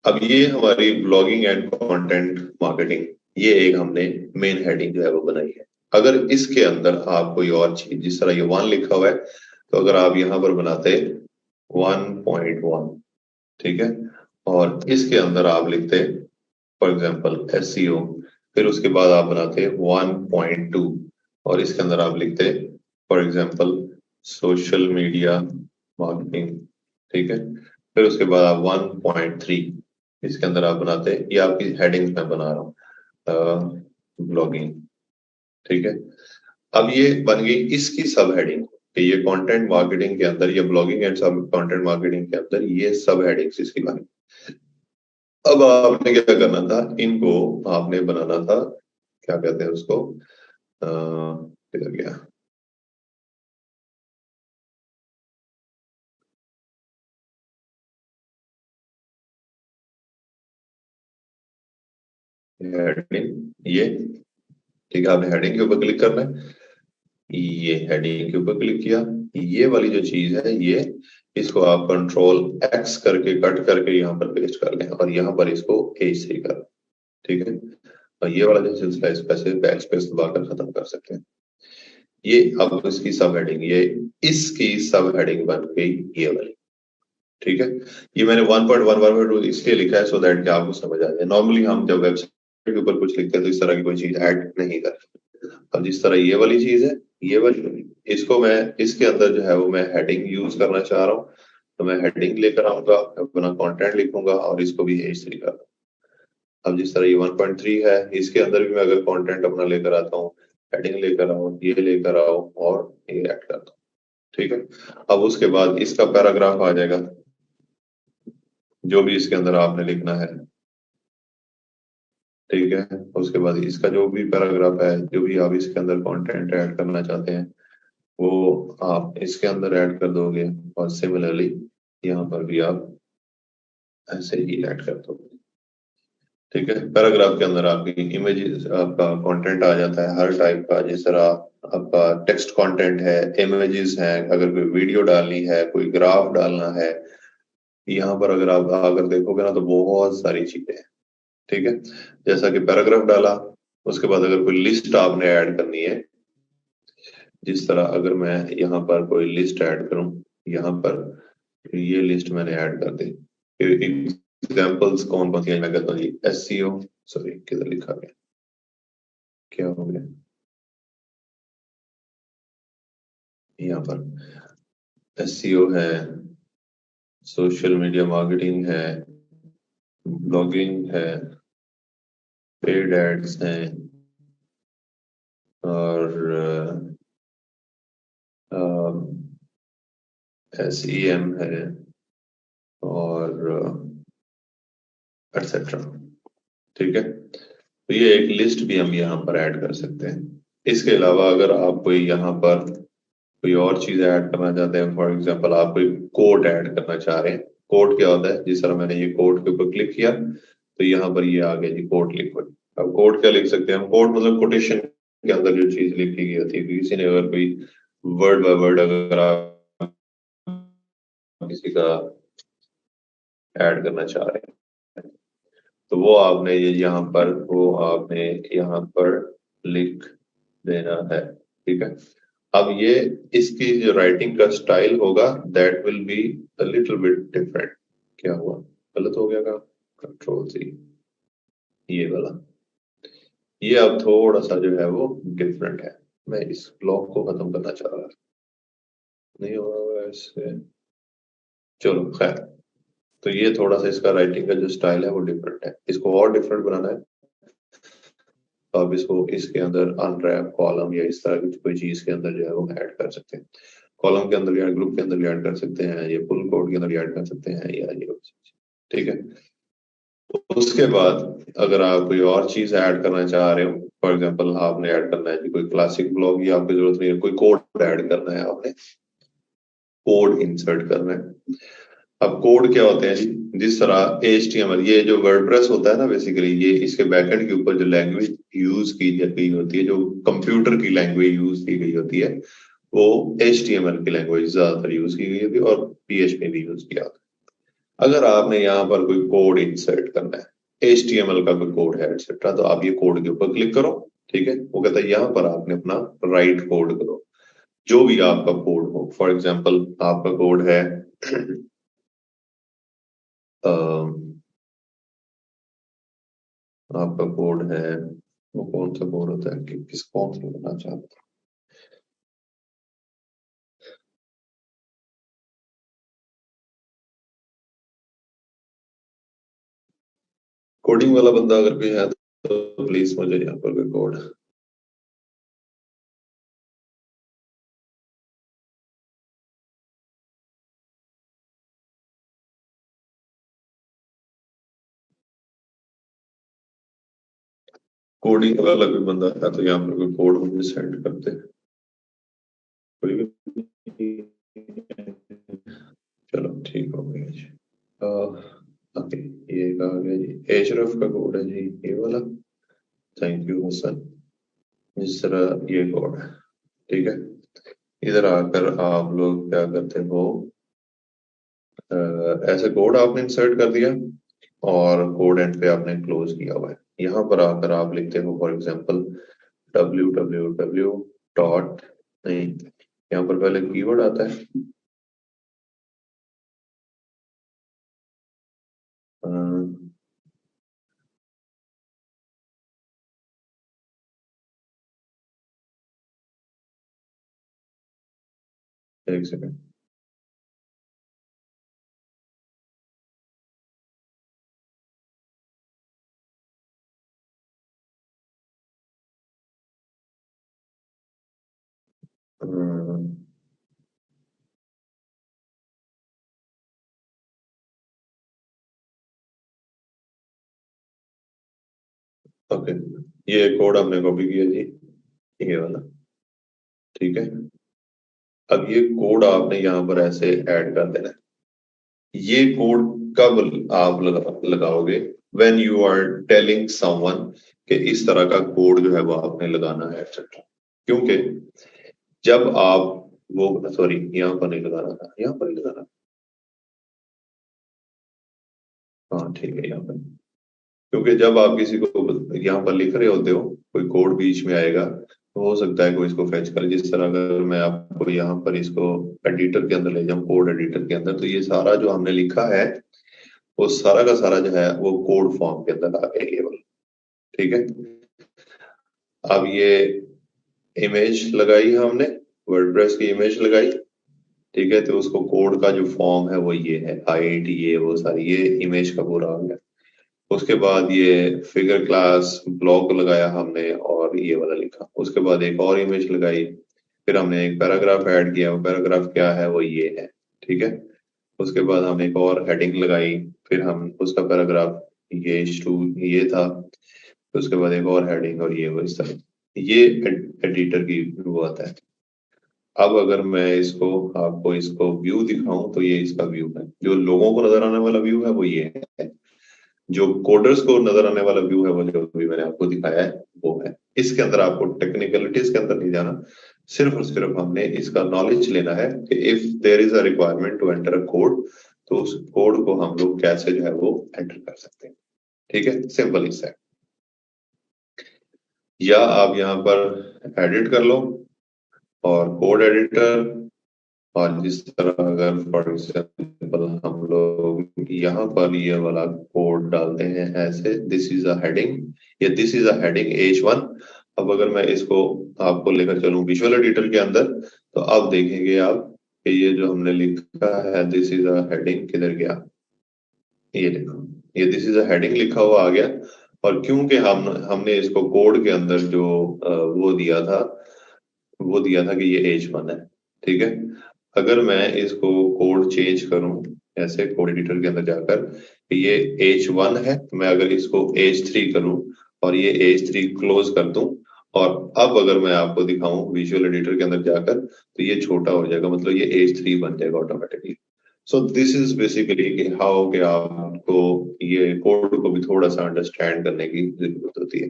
अब ये हमारी ब्लॉगिंग एंड कंटेंट मार्केटिंग, ये एक हमने मेन हेडिंग जो है वो बनाई है। अगर इसके अंदर आप कोई और चीज, जिस तरह ये 1 लिखा हुआ है, तो अगर आप यहाँ पर बनाते 1.1, ठीक है, और इसके अंदर आप लिखते फॉर एग्जाम्पल एसईओ, फिर उसके बाद आप बनाते 1.2 और इसके अंदर आप लिखते for example social media marketing, ठीक है, फिर उसके बाद आप 1.3 इसके अंदर आप बनाते, ये आपकी हेडिंग मैं बना रहा हूँ ब्लॉगिंग, ठीक है। अब ये बन गई इसकी सब हेडिंग कि ये कंटेंट मार्केटिंग के अंदर, ये ब्लॉगिंग एंड सब कंटेंट मार्केटिंग के अंदर ये सब हेडिंग्स इसकी बनी। अब आपने क्या करना था, इनको आपने बनाना था, क्या कहते हैं उसको, किधर गया, हेडिंग ये, ठीक है, आपने हेडिंग के ऊपर क्लिक करना है, ये हेडिंग के ऊपर क्लिक किया, ये वाली जो चीज है ये, इसको आप कंट्रोल एक्स करके कट करके यहाँ पर पेस्ट कर लें और यहाँ पर इसको A3 कर, ठीक है, और ये वाला जो सिलसिला इस पे से बैक स्पेस दबाकर खत्म कर सकते हैं। ये अब इसकी सब हेडिंग, ये इसकी सब हेडिंग बन गई ये वाली, ठीक है। ये मैंने 1.1 इसलिए लिखा है सो दैट कि आपको समझ आ जाए। नॉर्मली हम जब वेबसाइट के ऊपर कुछ लिखते हैं तो इस तरह की कोई चीज ऐड नहीं करते। अब जिस तरह ये वाली चीज है, ये वाली, इसको मैं इसके अंदर जो है वो मैं हेडिंग यूज करना चाह रहा हूँ, तो मैं हेडिंग लेकर आऊंगा, अपना कंटेंट लिखूंगा और इसको भी H3 कर दूंगा। अब जिस तरह ये 1.3 है, इसके अंदर भी मैं अगर कंटेंट अपना लेकर आता हूँ, हेडिंग लेकर आऊँ, ये लेकर आओ और ये ऐड कर दूँ, ठीक है। अब उसके बाद इसका पैराग्राफ आ जाएगा, जो भी इसके अंदर आपने लिखना है, ठीक है। उसके बाद इसका जो भी पैराग्राफ है, जो भी आप इसके अंदर कंटेंट ऐड करना चाहते हैं वो आप इसके अंदर ऐड कर दोगे और सिमिलरली यहाँ पर भी आप ऐसे ही ऐड कर दोगे, ठीक है। पैराग्राफ के अंदर आपकी इमेजेस, आपका कंटेंट आ जाता है हर टाइप का, जिस तरह आपका टेक्स्ट कंटेंट है, इमेजेस हैं, अगर कोई वीडियो डालनी है, कोई ग्राफ डालना है, यहाँ पर अगर आप अगर देखोगे ना तो बहुत सारी चीजें हैं, ठीक है। जैसा कि पैराग्राफ डाला, उसके बाद अगर कोई लिस्ट आपने ऐड करनी है, जिस तरह अगर मैं यहाँ पर कोई लिस्ट ऐड करूं, यहाँ पर ये लिस्ट मैंने ऐड कर दी। एग्जाम्पल्स कौन कौन सी है मैं कहता हूँ जी, SEO, सॉरी किधर लिखा गया, क्या हो गया, यहाँ पर SEO है, सोशल मीडिया मार्केटिंग है, ब्लॉगिंग है, पेड एड्स हैं, और SEM है, और एटसेट्रा। ठीक है, तो ये एक लिस्ट भी हम यहाँ पर ऐड कर सकते हैं। इसके अलावा अगर आप कोई यहाँ पर कोई और चीज ऐड करना चाहते हैं, फॉर एग्जांपल आप कोई कोड ऐड करना चाह रहे हैं। कोड क्या होता है, जिस तरह मैंने ये कोड के ऊपर क्लिक किया तो यहाँ पर ये आ गया जी, कोड लिखो। अब कोड क्या लिख सकते हैं हम, कोड मतलब कोटेशन के अंदर जो चीज लिखी गई होती है, किसी ने अगर कोई वर्ड बाय वर्ड अगर आप किसी का ऐड करना चाह रहे हैं तो वो आपने ये यहाँ पर लिख देना है। ठीक है, अब ये इसकी जो राइटिंग का स्टाइल होगा that will be a little bit different. क्या हुआ, गलत हो गया का, Ctrl+C, ये वाला, ये अब थोड़ा सा जो है वो डिफरेंट है। मैं इस ब्लॉक को खत्म करना चाह रहा, नहीं हो रहा ऐसे, चलो खैर। तो ये थोड़ा सा इसका राइटिंग का जो स्टाइल है वो डिफरेंट है, इसको और डिफरेंट बनाना है तो आप इसको इसके अंदर अनरैप कॉलम या इस तरह की कोई चीज के अंदर जो है वो ऐड कर सकते हैं। कॉलम के अंदर भी ऐड, ग्रुप के अंदर भी ऐड कर सकते हैं, ये फुल कोड के अंदर भी ऐड कर सकते हैं, या ये। ठीक है, तो उसके बाद अगर आप कोई और चीज ऐड करना चाह रहे हो, फॉर एग्जांपल आपने ऐड करना है कि कोई क्लासिक ब्लॉग, या आपकी जरूरत नहीं है, कोई कोड ऐड करना है, आपने कोड इंसर्ट करना है। अब कोड क्या होते हैं जी, जिस तरह HTML, ये जो वर्डप्रेस होता है ना, बेसिकली ये इसके बैकएंड के ऊपर जो लैंग्वेज यूज की गई होती है, जो कंप्यूटर की लैंग्वेज यूज की गई होती है, वो HTML की लैंग्वेज ज्यादातर यूज की गई होती है, और PHP भी यूज किया होता है। अगर आपने यहाँ पर कोई कोड इंसर्ट करना है, HTML का कोई कोड है एटसेट्रा, तो आप ये कोड के ऊपर क्लिक करो। ठीक है, वो कहता है यहाँ पर आपने अपना राइट कोड करो, जो भी आपका कोड हो। फॉर एग्जाम्पल आपका कोड है आपका कोड है, वो कौन सा कोड होता है कि किस कौन सा करना चाहते हैं, कोडिंग वाला बंदा अगर कोई है तो प्लीज मुझे यहाँ पर कोई कोड, कोडिंग वाला कोई बंदा है तो यहाँ पर कोई कोड मुझे सेंड करते हैं, कोई भी। चलो ठीक हो गया जी। ओके, ये आ गया जी, एशरफ का कोड है जी, ये वाला। थैंक यू हसन, जिस तरह ये कोड है। ठीक है, इधर आकर आप लोग क्या करते हो, ऐसे कोड आपने इंसर्ट कर दिया और कोड एंड पे आपने क्लोज किया हुआ है। यहाँ पर आकर आप लिखते हो फॉर एग्जांपल www डॉट, नहीं, यहाँ पर पहले कीवर्ड आता है, अ, एक सेकंड, ओके, ये कोड हमने कॉपी किया जी, ये वाला। ठीक है, अब ये कोड आपने यहाँ पर ऐसे ऐड कर देना है। ये कोड कब आप लगाओगे, when you are telling someone कि इस तरह का कोड जो है वो आपने लगाना है एक्सेट्रा। क्योंकि जब आप वो, सॉरी यहाँ पर नहीं लगाना था, यहाँ पर नहीं लगाना, हाँ ठीक है यहाँ पर, क्योंकि जब आप किसी को यहाँ पर लिख रहे होते हो, कोई कोड बीच में आएगा तो हो सकता है कोई इसको फेच करे। जिस तरह अगर मैं आपको यहाँ पर इसको एडिटर के अंदर ले जाऊँ, कोड एडिटर के अंदर, तो ये सारा जो हमने लिखा है वो सारा का सारा जो है वो कोड फॉर्म के अंदर आ गया, ये वाला। ठीक है, अब ये इमेज लगाई हमने, वर्डप्रेस की इमेज लगाई। ठीक है, तो उसको कोड का जो फॉर्म है वो ये है, हाइट, ये वो सारी, ये इमेज का पूरा आ गया। उसके बाद ये फिगर क्लास ब्लॉक लगाया हमने और ये वाला लिखा। उसके बाद एक और इमेज लगाई, फिर हमने एक पैराग्राफ ऐड किया। वो पैराग्राफ क्या है, वो ये है। ठीक है, उसके बाद हमने एक और हेडिंग लगाई, फिर हम उसका पैराग्राफ ये टू ये था, फिर उसके बाद एक और हेडिंग और ये वो इस तरह। ये एडिटर की वो आता है। अब अगर मैं इसको आपको इसको व्यू दिखाऊं तो ये इसका व्यू है। जो लोगों को नजर आने वाला व्यू है वो ये है, जो कोडर्स को नजर आने वाला व्यू है वो जो भी मैंने आपको दिखाया है वो है। इसके अंदर आपको टेक्निकलिटीज के अंदर नहीं जाना, सिर्फ और सिर्फ हमने इसका नॉलेज लेना है कि if there is a requirement to enter a code, तो उस कोड को हम लोग कैसे जो है वो एंटर कर सकते हैं। ठीक है, सिंपल इस है। या आप यहाँ पर एडिट कर लो और कोड एडिटर, और जिस तरह अगर फॉर एग्जाम्पल हम लोग यहाँ पर ये वाला कोड डालते हैं ऐसे, दिस इज अ हेडिंग, या this is a heading H1। अब अगर मैं इसको आपको लेकर चलूं विजुअल एडिटर के अंदर, तो अब देखेंगे आप कि ये जो हमने लिखा है दिस इज अ हेडिंग किधर गया, ये देखो, ये दिस इज अ हेडिंग लिखा हुआ आ गया। और क्योंकि हमने इसको कोड के अंदर जो वो दिया था कि ये H1 है। ठीक है, अगर मैं इसको कोड चेंज करूं ऐसे कोड एडिटर के अंदर जाकर कि ये H1 है, मैं अगर इसको H3 करूं और ये H3 क्लोज कर दूं, और अब अगर मैं आपको दिखाऊं विजुअल एडिटर के अंदर जाकर, तो ये छोटा हो जाएगा, मतलब ये H3 बन जाएगा automatically. So this is basically कि हाउ के आपको ये कोड को भी थोड़ा सा अंडरस्टैंड करने की जरूरत होती है।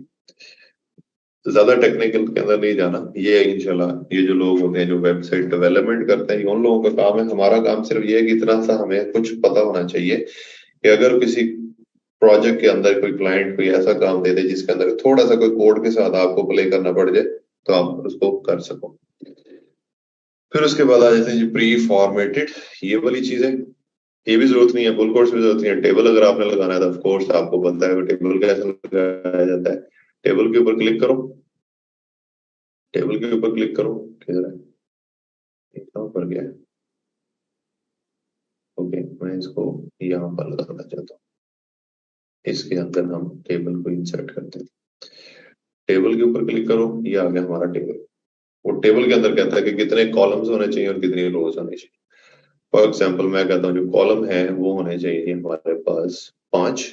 तो ज्यादा टेक्निकल के अंदर नहीं जाना। ये इंशाल्लाह ये जो लोग होते हैं जो वेबसाइट डेवलपमेंट करते हैं, ये उन लोगों का काम है। हमारा काम सिर्फ ये है कि इतना सा हमें कुछ पता होना चाहिए कि अगर किसी प्रोजेक्ट के अंदर कोई क्लाइंट कोई ऐसा काम दे दे जिसके अंदर थोड़ा सा कोई कोड के साथ आपको प्ले करना पड़ जाए, तो आप उसको कर सको। फिर उसके बाद आ जाते हैं जी प्री फॉर्मेटेड, ये वाली चीजें। ये भी जरूरत नहीं है, फुल कोर्स में जरूरत नहीं है। टेबल अगर आपने लगाना है तो ऑफ कोर्स आपको पता है टेबल कैसे लगाया जाता है। टेबल के ऊपर क्लिक करो, टेबल के ऊपर क्लिक करो, किधर है, कहाँ पर गया है। ओके, मैं इसको यहाँ पर लगाना चाहता हूँ। इसके अंदर हम टेबल को इंसर्ट करते हैं। टेबल के ऊपर क्लिक करो, ये आ गया हमारा टेबल। वो टेबल के अंदर कहता है कि कितने कॉलम्स होने चाहिए और कितनी रोज होने चाहिए। फॉर एग्जाम्पल मैं कहता हूँ जो कॉलम है वो होने चाहिए हमारे पास 5,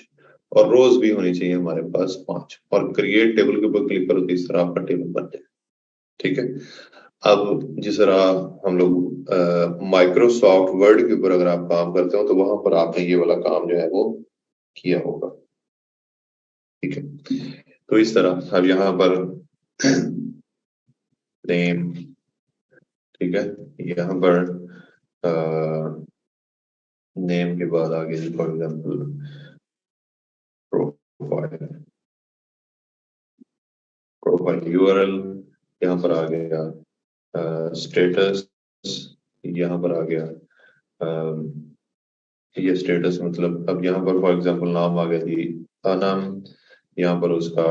और रोज भी होनी चाहिए हमारे पास 5, और क्रिएट टेबल के ऊपर क्लिक करो तो इस तरह आपका टेबल बन जाए। ठीक है, अब जिस तरह हम लोग माइक्रोसॉफ्ट वर्ड के ऊपर अगर आप काम करते हो तो वहां पर आपने ये वाला काम जो है वो किया होगा। ठीक है, तो इस तरह अब यहाँ पर नेम, ठीक है, यहाँ पर नेम के बाद आगे for example profile, profile URL, यहाँ पर आ गया स्टेटस, यहाँ पर आ गया ये स्टेटस, मतलब अब यहाँ पर फॉर एग्जांपल नाम आ गया जी अनम, यहाँ पर उसका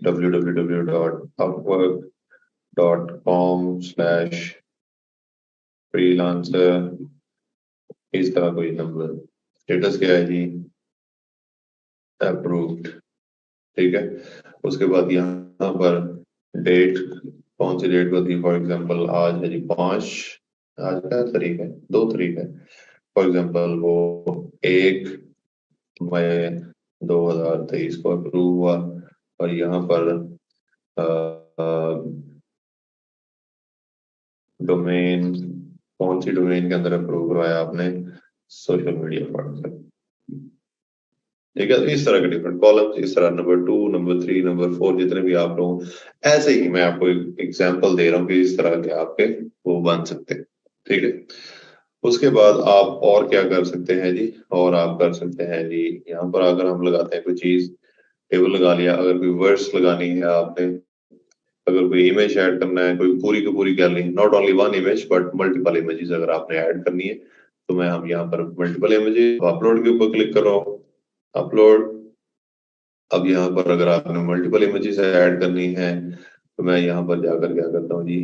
www.upwork.com/freelancer, इस तरह कोई नंबर। स्टेटस क्या है जी, अप्रूव्ड। ठीक है, उसके बाद यहाँ पर डेट, कौन सी डेट को थी, फॉर एग्जांपल आज है जी 5, आज क्या तारीख है, 2 तारीख है। फॉर एग्जांपल वो 1 मई 2023 को अप्रूव हुआ। और यहाँ पर डोमेन, कौन सी डोमेन के अंदर अप्रूव करवाया आपने, सोशल मीडिया पर। ठीक है, तो इस तरह के डिफरेंट कॉलम्स, इस तरह नंबर 2, नंबर 3, नंबर 4 जितने भी आप लोग, ऐसे ही मैं आपको एक एग्जांपल दे रहा हूँ कि इस तरह के आपके वो बन सकते हैं। ठीक है, उसके बाद आप और क्या कर सकते हैं जी, और आप कर सकते हैं जी यहाँ पर अगर हम लगाते हैं कोई चीज, टेबल लगा लिया। अगर कोई वर्ड्स लगानी है आपने, अगर कोई इमेज ऐड करना है, कोई पूरी की पूरी gallery, not only one image but multiple images अगर आपने ऐड करनी है, तो मैं हम यहाँ पर मल्टीपल इमेजेस अपलोड के ऊपर क्लिक कर रहा हूँ, अपलोड। अब यहाँ पर अगर आपने मल्टीपल इमेजेस ऐड करनी है, तो मैं यहाँ पर जाकर क्या करता हूँ जी,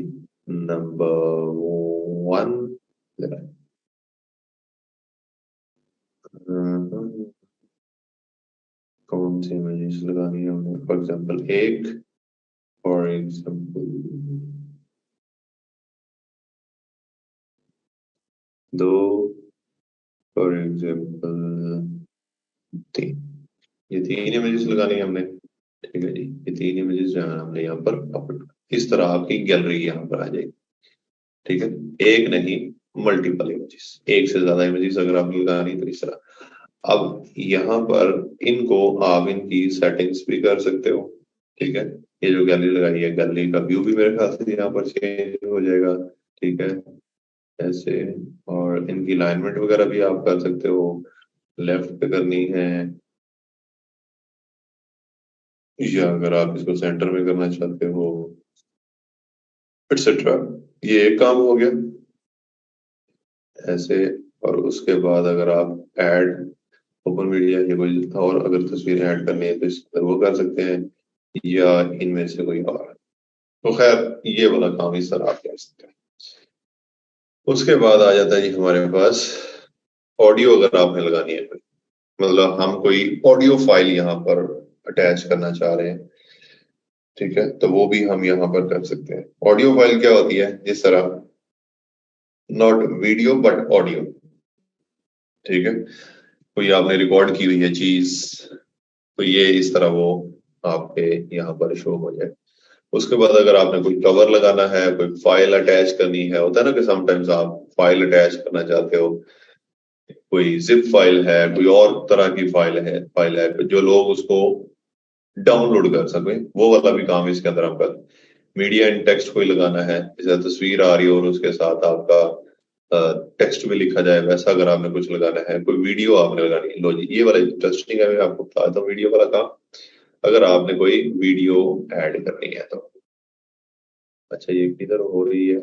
नंबर 1 कौन सी इमेजेस लगानी है हमने, फॉर एग्जाम्पल एक, फॉर एग्जाम्पल 2, फॉर एग्जाम्पल 3। ये 3 इमेजेस लगानी है हमने, ठीक है जी। ये 3 इमेजेस जो है हमने यहाँ पर अपलोड, इस तरह आपकी गैलरी यहाँ पर आ जाएगी, ठीक है। एक नहीं, मल्टीपल इमेजेस, एक से ज्यादा इमेजेस अगर आपने लगानी तो इस तरह। अब यहाँ पर इनको आप इनकी सेटिंग्स भी कर सकते हो, ठीक है। ये जो गैलरी लगाई है, गैलरी का व्यू भी मेरे ख्याल से यहाँ पर चेंज हो जाएगा, ठीक है, ऐसे। और इनकी अलाइनमेंट वगैरह भी आप कर सकते हो, लेफ्ट पे करनी है, या अगर आप इसको सेंटर में करना चाहते हो, एटसेट्रा। ये एक काम हो गया ऐसे। और उसके बाद अगर आप ऐड ओपन मीडिया या कोई और अगर तस्वीर ऐड करनी है तो इस पर वो कर सकते हैं, या इनमें से कोई और। तो खैर ये वाला काम इस तरह आप कर सकते हैं। उसके बाद आ जाता है जी हमारे पास ऑडियो, अगर आपने लगानी है, मतलब हम कोई ऑडियो फाइल यहाँ पर अटैच करना चाह रहे हैं, ठीक है, तो वो भी हम यहाँ पर कर सकते हैं। ऑडियो फाइल क्या होती है, जिस तरह नॉट वीडियो बट ऑडियो, ठीक है, कोई आपने रिकॉर्ड की हुई है चीज, तो ये इस तरह वो आपके यहाँ पर शो हो जाए। उसके बाद अगर आपने कोई कवर लगाना है, कोई फाइल अटैच करनी है, होता है ना कि समटाइम्स आप फाइल अटैच करना चाहते हो, कोई जिप फाइल है, कोई और तरह की फाइल है जो लोग उसको डाउनलोड कर सके, वो वाला भी काम इसके अंदर हम कर। मीडिया एंड टेक्स्ट कोई लगाना है, जैसे तस्वीर आ रही हो और उसके साथ आपका टेक्स्ट भी लिखा जाए, वैसा अगर आपने कुछ लगाना है, कोई वीडियो आपने लगानी है, लो जी ये वाला इंटरेस्टिंग है, मैं आपको बताता हूँ वीडियो वाला काम। अगर आपने कोई वीडियो ऐड करनी है तो, अच्छा ये किधर हो रही है,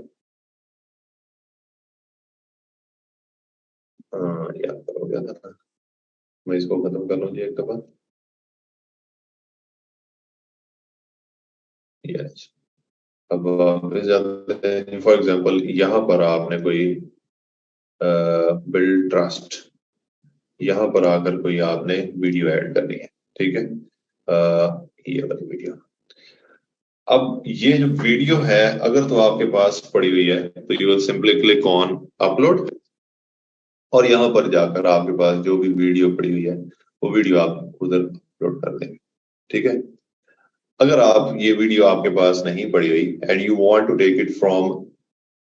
हाँ याद हो गया था, मैं इसको खत्म कर लूँ जी एक दफा। यस, अब वापस जाते हैं। फॉर एग्जांपल यहाँ पर आपने कोई बिल्ड ट्रस्ट, यहाँ पर आकर कोई आपने वीडियो ऐड करनी है, ठीक है, ये वाली वीडियो। अब ये जो वीडियो है अगर तो आपके पास पड़ी हुई है, तो you will simply click on upload, और यहाँ पर जाकर आपके पास जो भी वीडियो पड़ी हुई है वो वीडियो आप उधर अपलोड कर देंगे, ठीक है। अगर आप ये वीडियो आपके पास नहीं पड़ी हुई and you want to take it from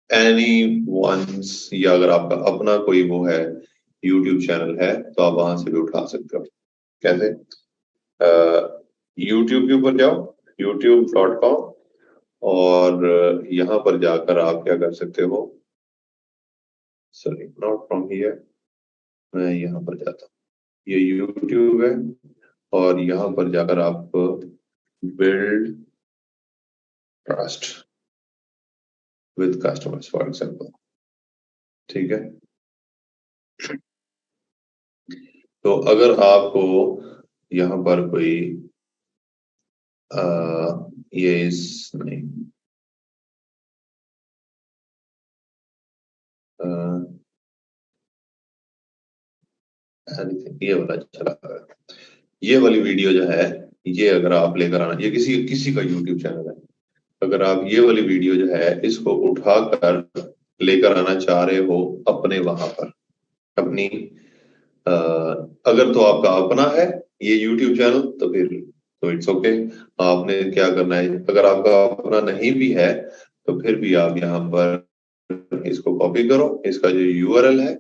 any once, या अगर आपका अपना कोई वो है यूट्यूब चैनल है, तो आप वहां से भी उठा सकते हो। कैसे, यूट्यूब के ऊपर जाओ, youtube.com, और यहाँ पर जाकर आप क्या कर सकते हो, सॉरी नॉट फ्रॉम हियर, मैं यहाँ पर जाता हूँ, ये यूट्यूब है, और यहाँ पर जाकर आप build trust with customers for example, ठीक है। तो अगर आपको यहाँ पर कोई आ, ये इस नहीं, ये वाला चला, ये वाली वीडियो जो है, ये अगर आप लेकर आना, ये किसी किसी का यूट्यूब चैनल है, अगर आप ये वाली वीडियो जो है इसको उठाकर लेकर आना चाह रहे हो अपने वहां पर, अपनी अगर तो आपका अपना है ये यूट्यूब चैनल, तो फिर तो इट्स ओके। आपने क्या करना है, अगर आपका अपना नहीं भी है तो फिर भी आप यहाँ पर इसको कॉपी करो, इसका जो यूआरएल है,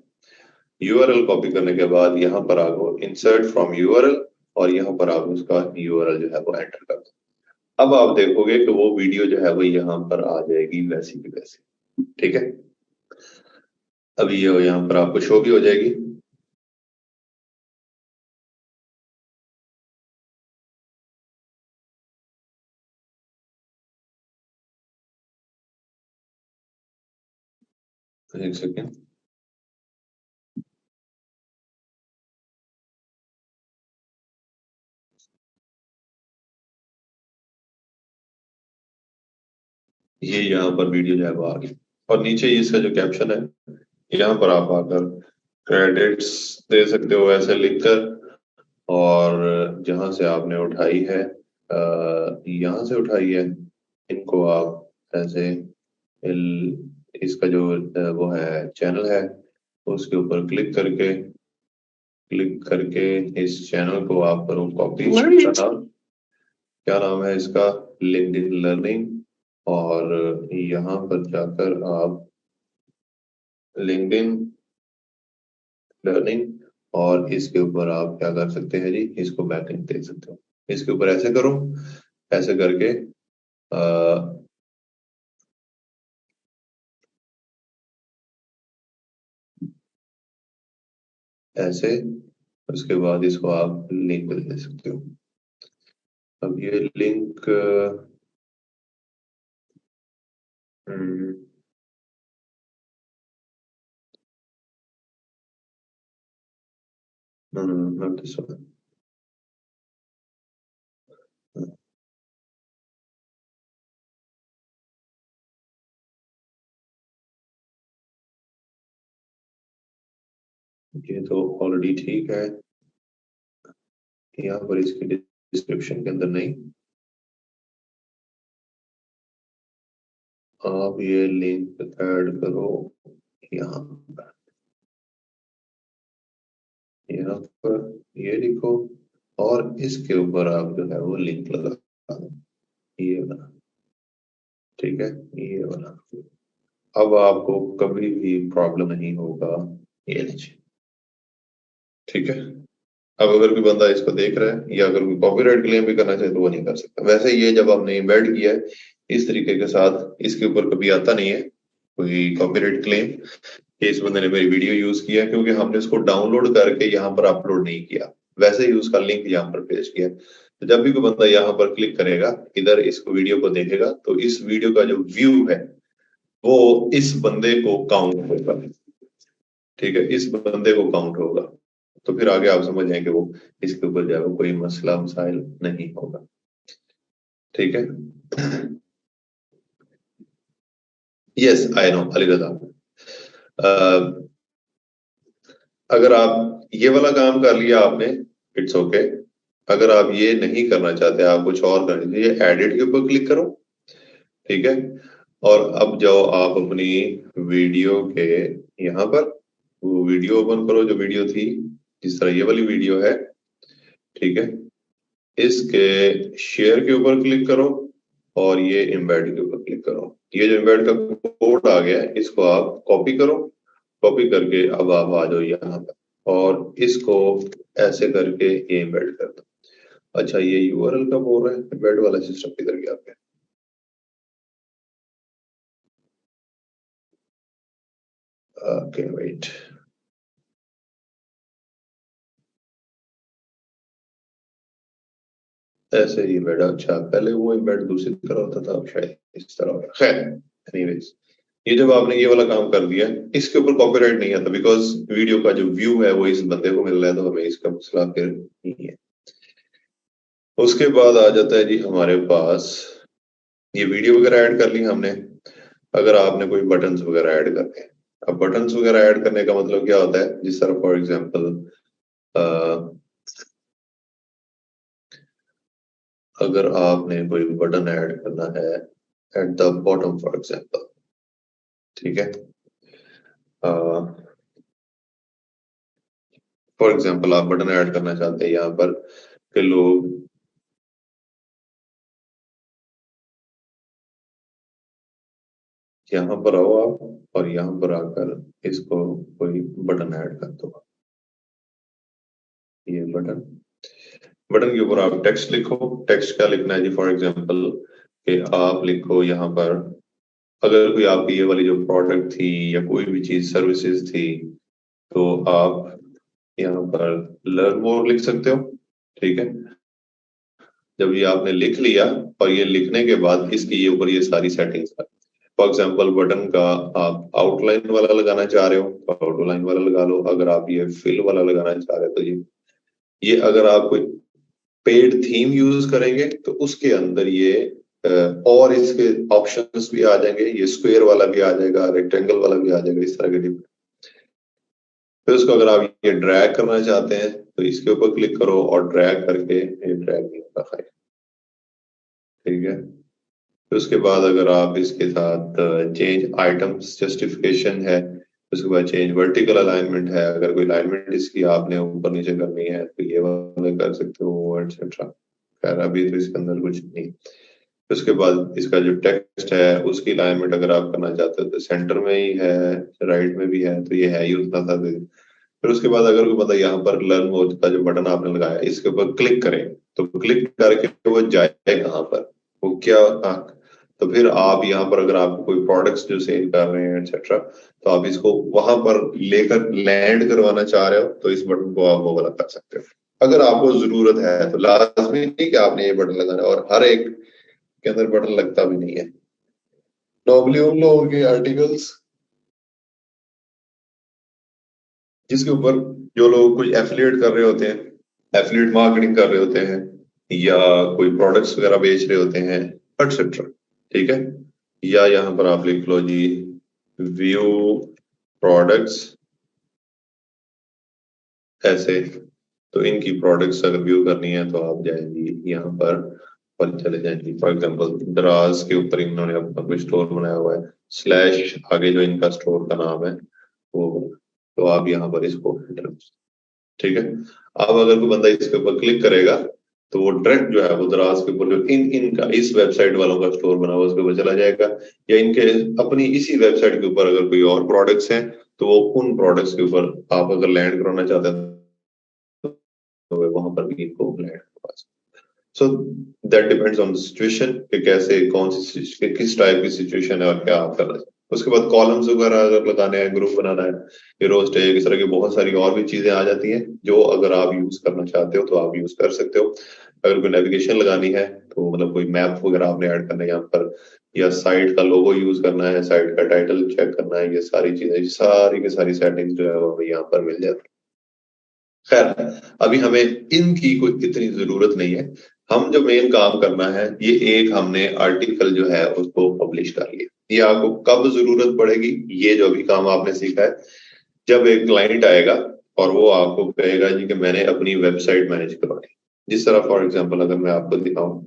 यूआरएल कॉपी करने के बाद यहाँ पर आपको इंसर्ट फ्रॉम यूआरएल, और यहाँ पर आप उसका यूआरएल जो है वो एंटर कर दो। अब आप देखोगे कि वो वीडियो जो है वो यहाँ पर आ जाएगी वैसी की वैसी, ठीक है। अभी ये यहाँ पर आपको शो भी हो जाएगी। एक सेकेंड, ये यहाँ पर वीडियो जो है वो आ गई और नीचे इसका जो कैप्शन है यहाँ पर आप आकर क्रेडिट्स दे सकते हो ऐसे लिखकर, और जहां से आपने उठाई है यहाँ से उठाई है, इनको आप ऐसे इसका जो वो है चैनल है उसके ऊपर क्लिक करके इस चैनल को आप करो कॉपी। क्या नाम है इसका, लिंक्डइन लर्निंग, और यहाँ पर जाकर आप लिंक्डइन लर्निंग और इसके ऊपर आप क्या कर सकते हैं जी, इसको बैकलिंक दे सकते हो। इसके ऊपर ऐसे करो, ऐसे करके ऐसे, उसके बाद इसको आप लिंक दे सकते हो। अब ये लिंक not this one. ये तो ऑलरेडी ठीक है, यहाँ पर इसके डिस्क्रिप्शन के अंदर नहीं, आप ये लिंक ऐड करो यहाँ पर ये लिखो और इसके ऊपर आप जो है वो लिंक लगा दो, ये वाला, ठीक है, ये वाला। अब आपको कभी भी प्रॉब्लम नहीं होगा, ये लीजिए, ठीक है। अब अगर कोई बंदा इसको देख रहा है या अगर कोई कॉपीराइट क्लेम भी करना चाहे तो वो नहीं कर सकता। वैसे ये जब आपने एम्बेड किया है इस तरीके के साथ, इसके ऊपर कभी आता नहीं है कोई कॉपीराइट क्लेम कि इस बंदे ने मेरी वीडियो यूज किया, क्योंकि हमने उसको डाउनलोड करके यहाँ पर अपलोड नहीं किया, वैसे ही उसका लिंक यहाँ पर पेश किया। तो जब भी कोई बंदा यहाँ पर क्लिक करेगा, इधर इसको वीडियो को देखेगा, तो इस वीडियो का जो व्यू है वो इस बंदे को काउंट होगा, ठीक है, इस बंदे को काउंट होगा। तो फिर आगे आप समझ जाएंगे वो इसके ऊपर जो है कोई मसला मसाइल नहीं होगा, ठीक है। यस आई नो अली रजा, अगर आप ये वाला काम कर लिया आपने, इट्स ओके। अगर आप ये नहीं करना चाहते, आप कुछ और कर लीजिए, एडिट के ऊपर क्लिक करो, ठीक है, और अब जाओ आप अपनी वीडियो के यहाँ पर, वो वीडियो ओपन करो जो वीडियो थी, जिस तरह ये वाली वीडियो है, ठीक है, इसके शेयर के ऊपर क्लिक करो और ये एम्बेड के ऊपर क्लिक करो। ये जो एम्बेड का कोड आ गया है इसको आप कॉपी करो, कॉपी करके अब आप आ जाओ यहाँ पर और इसको ऐसे करके ये एम्बेड कर दो। अच्छा ये यूआरएल का बोल रहा है, एम्बेड वाला सिस्टम किधर गया आपके? ओके वेट, ऐसे ही एम्बेड, अच्छा पहले वो एम्बेड दूसरी तरह होता था, अब शायद इस तरह हो गया। खैर एनीवेज, ये जब आपने ये वाला काम कर दिया, इसके ऊपर कॉपीराइट नहीं आता बिकॉज वीडियो का जो व्यू है वो इस बंदे को मिल रहा है, तो हमें इसका मसला फिर नहीं है। उसके बाद आ जाता है जी हमारे पास, ये वीडियो वगैरह ऐड कर ली हमने। अगर आपने कोई बटन्स वगैरह ऐड करने हैं, अब बटन्स वगैरह ऐड करने का मतलब क्या होता है, जिस तरह फॉर एग्जांपल अगर आपने कोई बटन ऐड करना है at the bottom for example, ठीक है, फॉर एग्जांपल आप बटन ऐड करना चाहते हैं यहाँ पर कि लोग यहाँ पर आओ आप और यहाँ पर आकर इसको कोई बटन ऐड कर दो, ये बटन, बटन के ऊपर आप टेक्स्ट लिखो। टेक्स्ट क्या लिखना है जी, फॉर एग्जांपल कि आप लिखो यहाँ पर, अगर कोई आपकी ये वाली जो प्रोडक्ट थी या कोई भी चीज सर्विसेज थी, तो आप यहाँ पर लर्न मोर लिख सकते हो, ठीक है। जब ये आपने लिख लिया और ये लिखने के बाद इसके ये ऊपर ये सारी सेटिंग्स फॉर एग्जाम्पल बटन का आप आउटलाइन वाला लगाना चाह रहे हो तो आउटलाइन वाला लगा लो। अगर आप ये फिल वाला लगाना चाह रहे हो तो ये अगर आप कोई पेड थीम यूज करेंगे तो उसके अंदर ये और इसके ऑप्शंस भी आ जाएंगे। ये स्क्वायर वाला भी आ जाएगा, रेक्टेंगल वाला भी आ जाएगा, इस तरह के। फिर उसको अगर आप ये ड्रैग करना चाहते हैं तो इसके ऊपर क्लिक करो और ड्रैग करके ये ड्रैग नहीं होता है, ठीक है। फिर उसके बाद अगर आप इसके साथ चेंज आइटम्स जस्टिफिकेशन है, उसके बाद चेंज वर्टिकल अलाइनमेंट है, अगर कोई अलाइनमेंट इसकी आपने ऊपर नीचे करनी है तो ये वाला कर सकते हो एटसेट्रा। खैर अभी तो इसके अंदर कुछ नहीं। उसके बाद इसका जो टेक्स्ट है उसकी अलाइनमेंट अगर आप करना चाहते हो तो सेंटर में ही है, राइट में भी है, तो ये है ही उतना सा। फिर उसके बाद अगर कोई बंदा यहाँ पर लर्न मोड का जो बटन आपने लगाया इसके ऊपर क्लिक करे तो क्लिक करके वो जाए कहाँ पर, वो क्या तो फिर आप यहाँ पर अगर आप कोई प्रोडक्ट्स जो सेल कर रहे हैं एक्सेट्रा तो आप इसको वहां पर लेकर लैंड करवाना चाह रहे हो तो इस बटन को आप वो वाला कर सकते हो। अगर आपको जरूरत है तो लाजमी नहीं कि आपने ये बटन लगाना है, और हर एक के अंदर बटन लगता भी नहीं है। नॉर्मली उन लोगों के आर्टिकल्स जिसके ऊपर जो लोग कुछ एफिलिएट कर रहे होते हैं, एफिलिएट मार्केटिंग कर रहे होते हैं या कोई प्रोडक्ट्स वगैरह बेच रहे होते हैं एक्सेट्रा, ठीक है। या यहाँ पर आप लिख लो जी व्यू प्रोडक्ट्स ऐसे, तो इनकी प्रोडक्ट्स अगर व्यू करनी है तो आप जाएंगी यहाँ पर चले जाएंगी। फॉर एग्जांपल दराज के ऊपर इन्होंने अपना कोई स्टोर बनाया हुआ है, स्लैश आगे जो इनका स्टोर का नाम है वो, तो आप यहाँ पर इसको, ठीक है। अब अगर कोई बंदा इसके ऊपर क्लिक करेगा तो वो डायरेक्ट जो है वो दराज के ऊपर जो इनका इस वेबसाइट वालों का स्टोर बना हुआ उसके ऊपर चला जाएगा, या इनके अपनी इसी वेबसाइट के ऊपर अगर कोई और प्रोडक्ट्स हैं तो वो उन प्रोडक्ट्स के ऊपर आप अगर लैंड कराना चाहते हैं तो वहां पर भी इनको लैंड करवा सकते। So that depends on the situation कि कैसे कौन सी किस टाइप की सिचुएशन है और क्या आप करना चाहिए। उसके बाद कॉलम्स वगैरह अगर लगाने हैं, ग्रुप बनाना है, ये रोस्ट है, इस तरह की बहुत सारी और भी चीजें आ जाती हैं जो अगर आप यूज करना चाहते हो तो आप यूज कर सकते हो। अगर कोई नेविगेशन लगानी है तो मतलब कोई मैप वगैरह आपने ऐड करना है यहाँ पर, या साइट का लोगो यूज करना है, साइट का टाइटल चेक करना है, ये सारी चीजें सारी की सारी सेटिंग्स जो है वो यहाँ पर मिल जाती है। खैर अभी हमें इनकी कोई इतनी जरूरत नहीं है। हम जो मेन काम करना है ये एक हमने आर्टिकल जो है उसको पब्लिश कर लिया। ये आपको कब जरूरत पड़ेगी, ये जो भी काम आपने सीखा है, जब एक क्लाइंट आएगा और वो आपको कहेगा जी कि मैंने अपनी वेबसाइट मैनेज करवानी। जिस तरह फॉर एग्जांपल अगर मैं आपको दिखाऊं,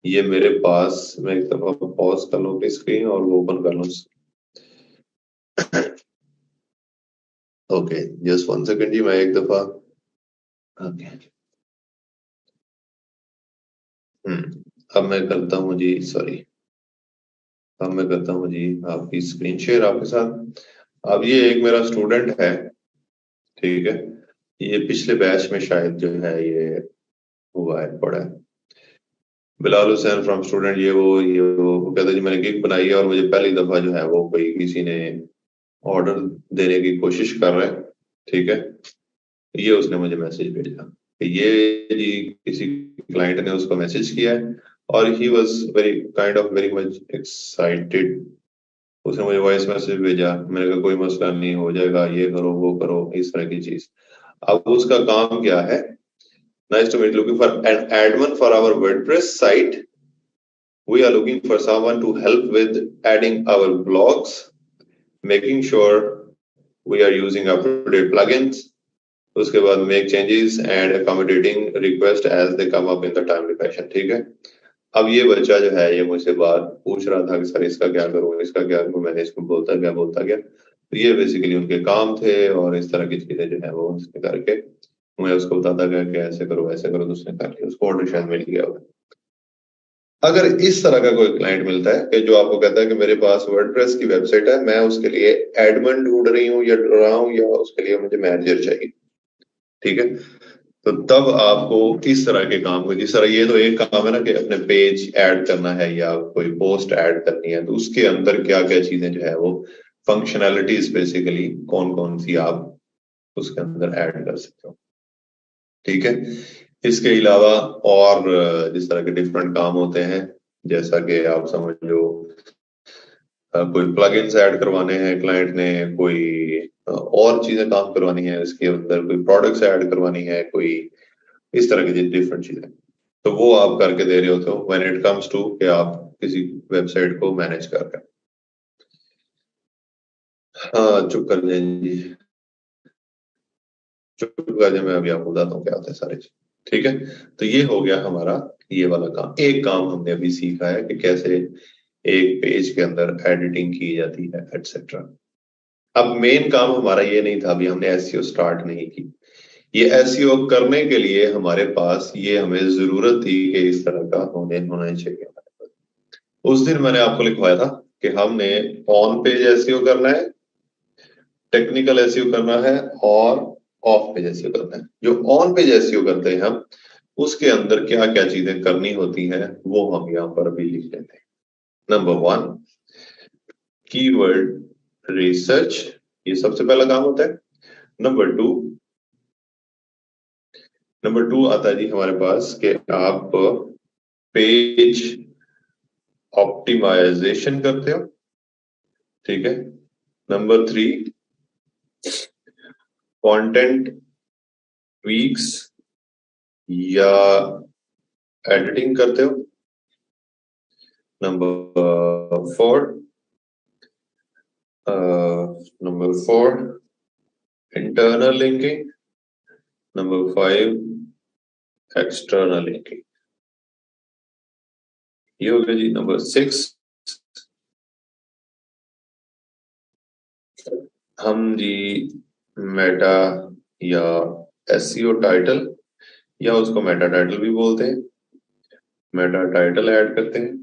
ये मेरे पास, मैं एक दफा पॉज कर लूं अपनी स्क्रीन और वो ओपन कर लूं। ओके जस्ट 1 सेकंड जी, मैं एक दफा ओके अब मैं करता हूँ जी, सॉरी, अब मैं करता हूँ जी आपकी स्क्रीन शेयर आपके साथ। अब ये एक मेरा स्टूडेंट है, ठीक है। ये पिछले बैच में शायद जो है ये हुआ है, पढ़ा है, बिलाल हुसैन फ्रॉम स्टूडेंट, वो कहता है जी मैंने गिग बनाई है और मुझे पहली दफा जो है वो कोई किसी ने ऑर्डर देने की कोशिश कर रहा है, ठीक है। ये उसने मुझे मैसेज भेजा कि ये जी किसी क्लाइंट ने उसको मैसेज किया है और he was very kind of very much excited. उसने मुझे वॉइस मैसेज भेजा, मैंने कहा कोई मसला नहीं, हो जाएगा, ये करो वो करो, इस तरह की चीज। अब उसका काम क्या है, nice to meet, looking for an admin for our WordPress site, we are looking for someone to help with adding our blogs, making sure we are using up to date plugins. उसके बाद make changes and accommodating request as they come up in the timely fashion, ठीक है। अब ये बच्चा जो है ये मुझसे बात पूछ रहा था कि सर इसका क्या करूं, इसका क्या करूं, मैंने इसको बोलता गया। तो ये बेसिकली उनके काम थे और इस तरह की चीजें जो है वो उसने करके मैं उसको बताता गया कि ऐसे करो ऐसे करो, तो उसने कर लिया, उसको ऑर्डर शायद मिल गया होगा। अगर इस तरह का कोई क्लाइंट मिलता है कि जो आपको कहता है कि मेरे पास वर्डप्रेस की वेबसाइट है, मैं उसके लिए एडमिन ढूंढ रही हूँ या ढूंढ रहा हूँ, या उसके लिए मुझे मैनेजर चाहिए, ठीक है, तो तब आपको इस तरह के काम को, जिस तरह ये तो एक काम है ना कि अपने पेज ऐड करना है या कोई पोस्ट ऐड करनी है, तो उसके अंदर क्या क्या चीजें जो है वो फंक्शनैलिटीज बेसिकली कौन कौन सी आप उसके अंदर ऐड कर सकते हो, ठीक है। इसके अलावा और जिस तरह के डिफरेंट काम होते हैं, जैसा कि आप समझ लो कोई प्लगइन्स ऐड करवाने हैं क्लाइंट ने, कोई और चीजें काम करवानी है इसके अंदर, कोई प्रोडक्ट्स ऐड करवानी है, कोई इस तरह की डिफरेंट चीजें, तो वो आप करके दे रहे होते हो व्हेन इट कम्स टू कि आप किसी वेबसाइट को मैनेज कर रहे हैं। हाँ चुप कर जाए जी, चुप कर जाए, मैं अभी आपको बताता हूँ क्या होता है सारे चीज। ठीक है, तो ये हो गया हमारा ये वाला काम। एक काम हमने अभी सीखा है कि कैसे एक पेज के अंदर एडिटिंग की जाती है एटसेट्रा। अब मेन काम हमारा ये नहीं था, अभी हमने एसईओ स्टार्ट नहीं की। ये एसईओ करने के लिए हमारे पास ये हमें जरूरत थी कि इस तरह का होना चाहिए। उस दिन मैंने आपको लिखवाया था कि हमने ऑन पेज एसईओ करना है, टेक्निकल एसईओ करना है और ऑफ पेज एसईओ करना है। जो ऑन पेज एसईओ करते हैं हम, उसके अंदर क्या क्या चीजें करनी होती हैं वो हम यहाँ पर अभी लिख लेते हैं। नंबर 1, कीवर्ड रिसर्च, ये सबसे पहला काम होता है। नंबर टू आता है जी हमारे पास कि आप पेज ऑप्टिमाइजेशन करते हो। ठीक है। नंबर 3, कंटेंट ट्वीक्स या एडिटिंग करते हो। Number 4 internal linking. Number 5 external linking. ये हो गया जी। नंबर 6 हम जी मेटा या एसईओ टाइटल, या उसको मेटा टाइटल भी बोलते हैं, मेटा टाइटल ऐड करते हैं।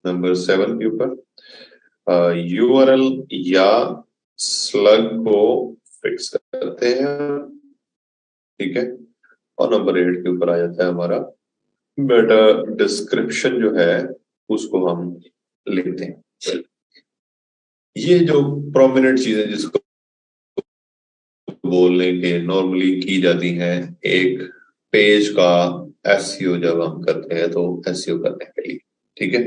नंबर 7 के ऊपर यूआरएल या स्लग को फिक्स करते हैं। ठीक है। और नंबर 8 के ऊपर आ जाता है हमारा मेटा डिस्क्रिप्शन जो है उसको हम लिखते हैं। ये जो प्रोमिनेंट चीजें जिसको बोलने के नॉर्मली की जाती हैं एक पेज का एसईओ जब हम करते हैं तो एसईओ करने के लिए। ठीक है।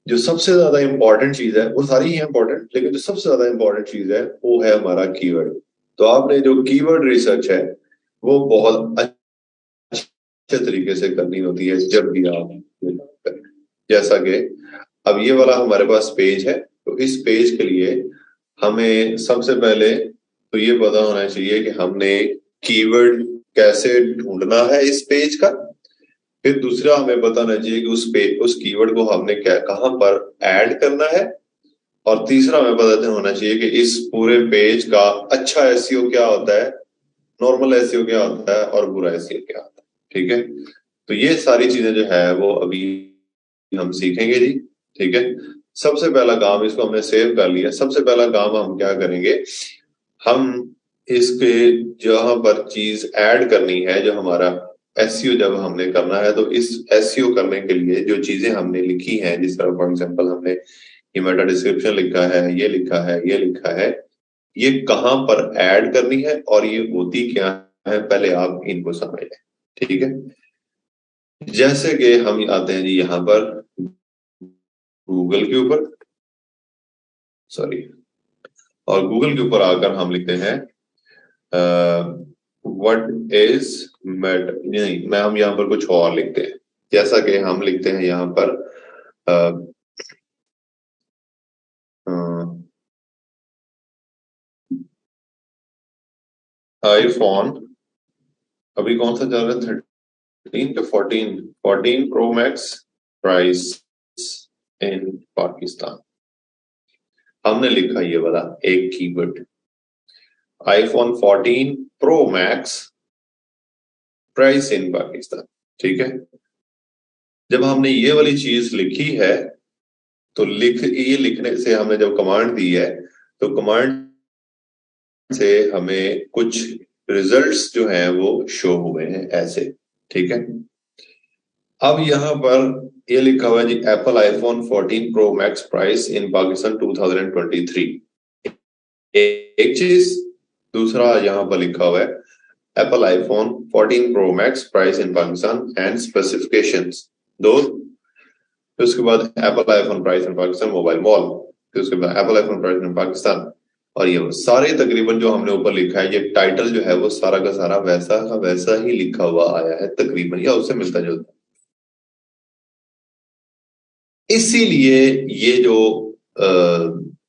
जो सबसे ज्यादा इंपॉर्टेंट चीज है, वो सारी ही इंपॉर्टेंट, लेकिन जो सबसे ज्यादा इंपॉर्टेंट चीज है वो है हमारा कीवर्ड। तो आपने जो कीवर्ड रिसर्च है वो बहुत अच्छे तरीके से करनी होती है जब भी आप करें। जैसा कि अब ये वाला हमारे पास पेज है, तो इस पेज के लिए हमें सबसे पहले तो ये पता होना चाहिए कि हमने कीवर्ड कैसे ढूंढना है इस पेज का। फिर दूसरा हमें पता होना चाहिए कि उस कीवर्ड को हमने क्या कहां पर ऐड करना है। और तीसरा हमें पता होना चाहिए कि इस पूरे पेज का अच्छा एसईओ क्या होता है, नॉर्मल एसईओ क्या होता है और बुरा एसईओ क्या होता है। ठीक है। तो ये सारी चीजें जो है वो अभी हम सीखेंगे जी। ठीक है। सबसे पहला काम, इसको हमने सेव कर लिया, सबसे पहला काम हम क्या करेंगे, हम इसके जहां पर चीज ऐड करनी है, जो हमारा एसईओ जब हमने करना है, तो इस एसईओ करने के लिए जो चीजें हमने लिखी हैं, जिस तरह फॉर एग्जांपल हमने ये मेटा डिस्क्रिप्शन लिखा है, ये लिखा है, ये लिखा है, ये कहां पर ऐड करनी है और ये होती क्या है, पहले आप इनको समझ लें। ठीक है। जैसे कि हम आते हैं जी यहाँ पर गूगल के ऊपर, सॉरी, और गूगल के ऊपर आकर हम लिखते हैं व्हाट इज मेट, नहीं, मैं हम यहाँ पर कुछ और लिखते हैं। जैसा कि हम लिखते हैं यहाँ पर आईफोन, अभी कौन सा चल रहा है, 13 के 14 pro max price in Pakistan. हमने लिखा ये वाला एक keyword, iPhone 14 pro max price in Pakistan. ठीक है। जब हमने ये वाली चीज लिखी है, तो ये लिखने से हमने जब कमांड दी है, तो कमांड से हमें कुछ रिजल्ट्स जो हैं वो शो हुए हैं ऐसे। ठीक है। अब यहाँ पर ये लिखा हुआ है जी, Apple iPhone 14 pro max price in Pakistan 2023, एक चीज। दूसरा यहाँ पर लिखा हुआ है Apple iPhone 14 pro max price in Pakistan and specifications, दो। उसके बाद Apple iPhone price in Pakistan mobile mall, फिर उसके बाद Apple iPhone price in Pakistan, और ये वो सारे तकरीबन जो हमने ऊपर लिखा है, ये टाइटल जो है वो सारा का सारा वैसा का वैसा ही लिखा हुआ आया है तकरीबन, या उससे मिलता जुलता। इसीलिए ये जो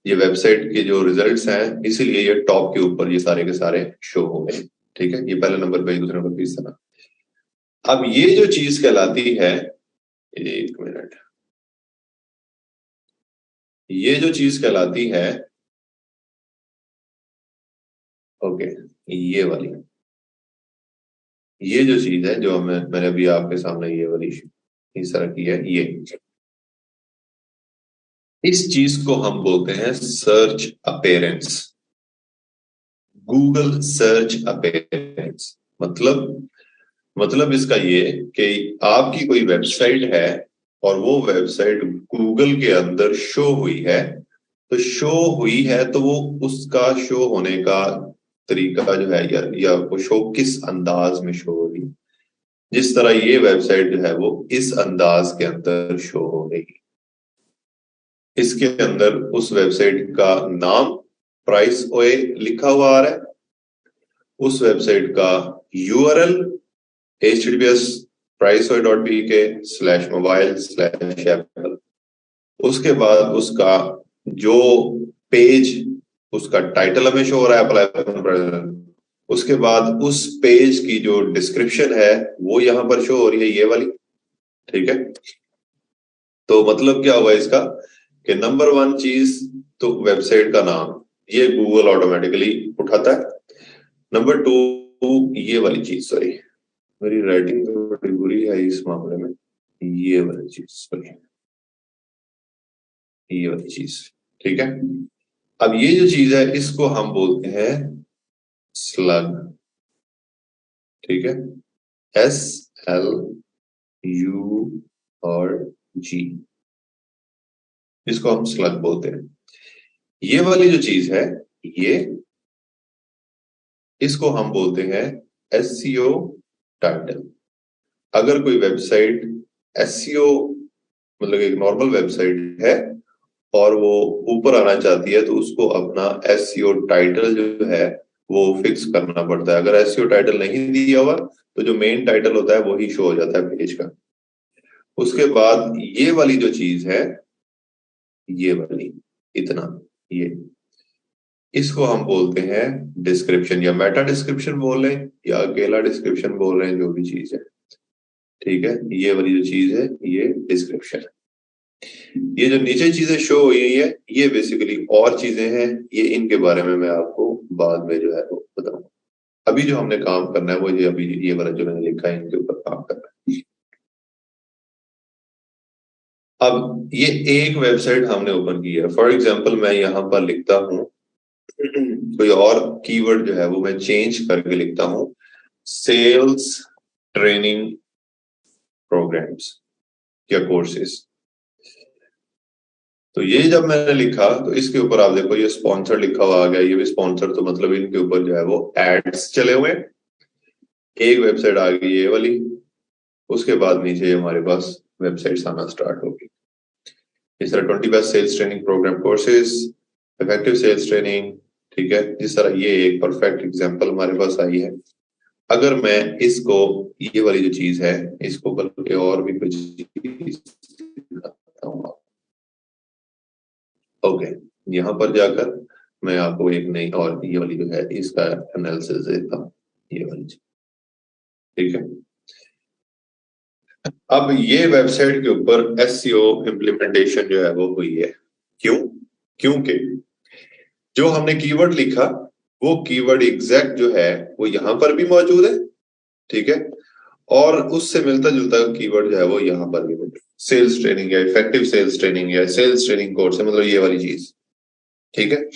ये वेबसाइट के जो रिजल्ट्स हैं, इसीलिए ये टॉप के ऊपर ये सारे के सारे शो हो गए। ठीक है, ये पहले नंबर पे, दूसरे नंबर पे इस तरह। अब ये जो चीज कहलाती है, एक मिनट, ये जो चीज कहलाती है, ओके, ये वाली, ये जो चीज है जो मैंने अभी आपके सामने ये वाली इस तरह की है, ये इस चीज को हम बोलते हैं search appearance, Google search appearance. मतलब इसका ये कि आपकी कोई वेबसाइट है और वो वेबसाइट गूगल के अंदर शो हुई है, तो शो हुई है तो वो उसका शो होने का तरीका जो है, या वो शो किस अंदाज में शो हो रही है। जिस तरह ये वेबसाइट जो है वो इस अंदाज के अंदर शो हो रही है, इसके अंदर उस वेबसाइट का नाम प्राइस ओए लिखा हुआ आ रहा है, उस वेबसाइट का यूआरएल https priceoe.bk/mobile/apple, उसके बाद उसका जो पेज, उसका टाइटल हमें शो हो रहा है एप्पल आईफोन, उसके बाद उस पेज की जो डिस्क्रिप्शन है वो यहां पर शो हो रही है, ये वाली। ठीक है, तो मतलब क्या हुआ इसका कि नंबर 1 चीज तो वेबसाइट का नाम, ये गूगल ऑटोमेटिकली उठाता है। नंबर 2 ये वाली चीज, सॉरी मेरी राइटिंग तो बड़ी बुरी है इस मामले में, ये वाली चीज, सॉरी ये वाली चीज। ठीक है, अब ये जो चीज है इसको हम बोलते हैं स्लग। ठीक है, SLUG, इसको हम स्लग बोलते हैं। ये वाली जो चीज है, ये इसको हम बोलते हैं SEO टाइटल। अगर कोई वेबसाइट SEO मतलब एक नॉर्मल वेबसाइट है और वो ऊपर आना चाहती है, तो उसको अपना SEO टाइटल जो है वो फिक्स करना पड़ता है। अगर SEO टाइटल नहीं दिया हुआ तो जो मेन टाइटल होता है वही शो हो जाता है पेज का। उसके बाद ये वाली जो चीज है, ये वाली, इतना, ये, इसको हम बोलते हैं डिस्क्रिप्शन, या मेटा डिस्क्रिप्शन बोल रहे हैं या अकेला डिस्क्रिप्शन बोल रहे हैं, जो भी चीज है। ठीक है, ये वाली जो चीज है ये डिस्क्रिप्शन है। ये जो नीचे चीजें शो हुई है ये बेसिकली और चीजें हैं, ये इनके बारे में मैं आपको बाद में जो है वो बताऊंगा। अभी जो हमने काम करना है वो ये अभी ये वाला जो मैंने लिखा है इनके ऊपर काम करना है। अब ये एक वेबसाइट हमने ओपन की है, फॉर एग्जांपल मैं यहां पर लिखता हूं कोई और कीवर्ड जो है वो मैं चेंज करके लिखता हूं, सेल्स ट्रेनिंग प्रोग्राम्स या कोर्सेज। तो ये जब मैंने लिखा तो इसके ऊपर आप देखो ये स्पॉन्सर लिखा हुआ आ गया, ये भी स्पॉन्सर, तो मतलब इनके ऊपर जो है वो एड्स चले हुए। एक वेबसाइट आ गई ये वाली, उसके बाद नीचे हमारे पास वेबसाइट्स आना स्टार्ट होगी। इस तरह 20 best sales training program courses, effective sales training. ठीक है, जिस तरह ये एक परफेक्ट एग्जांपल हमारे पास आई है। अगर मैं इसको, ये वाली जो चीज है इसको करके और भी कुछ दिखाता हूँ। ओके, यहाँ पर जाकर मैं आपको एक नई और ये वाली जो है इसका एनालिसिस देता हूँ, ये वाली चीज। ठीक है, अब ये वेबसाइट के ऊपर SEO इम्प्लीमेंटेशन जो है वो हुई है। क्यों? क्योंकि जो हमने कीवर्ड लिखा वो कीवर्ड एग्जैक्ट जो है वो यहां पर भी मौजूद है। ठीक है, और उससे मिलता जुलता कीवर्ड जो है वो यहां पर भी मौजूद, सेल्स ट्रेनिंग या इफेक्टिव सेल्स ट्रेनिंग या सेल्स ट्रेनिंग कोर्स है, मतलब ये वाली चीज। ठीक है,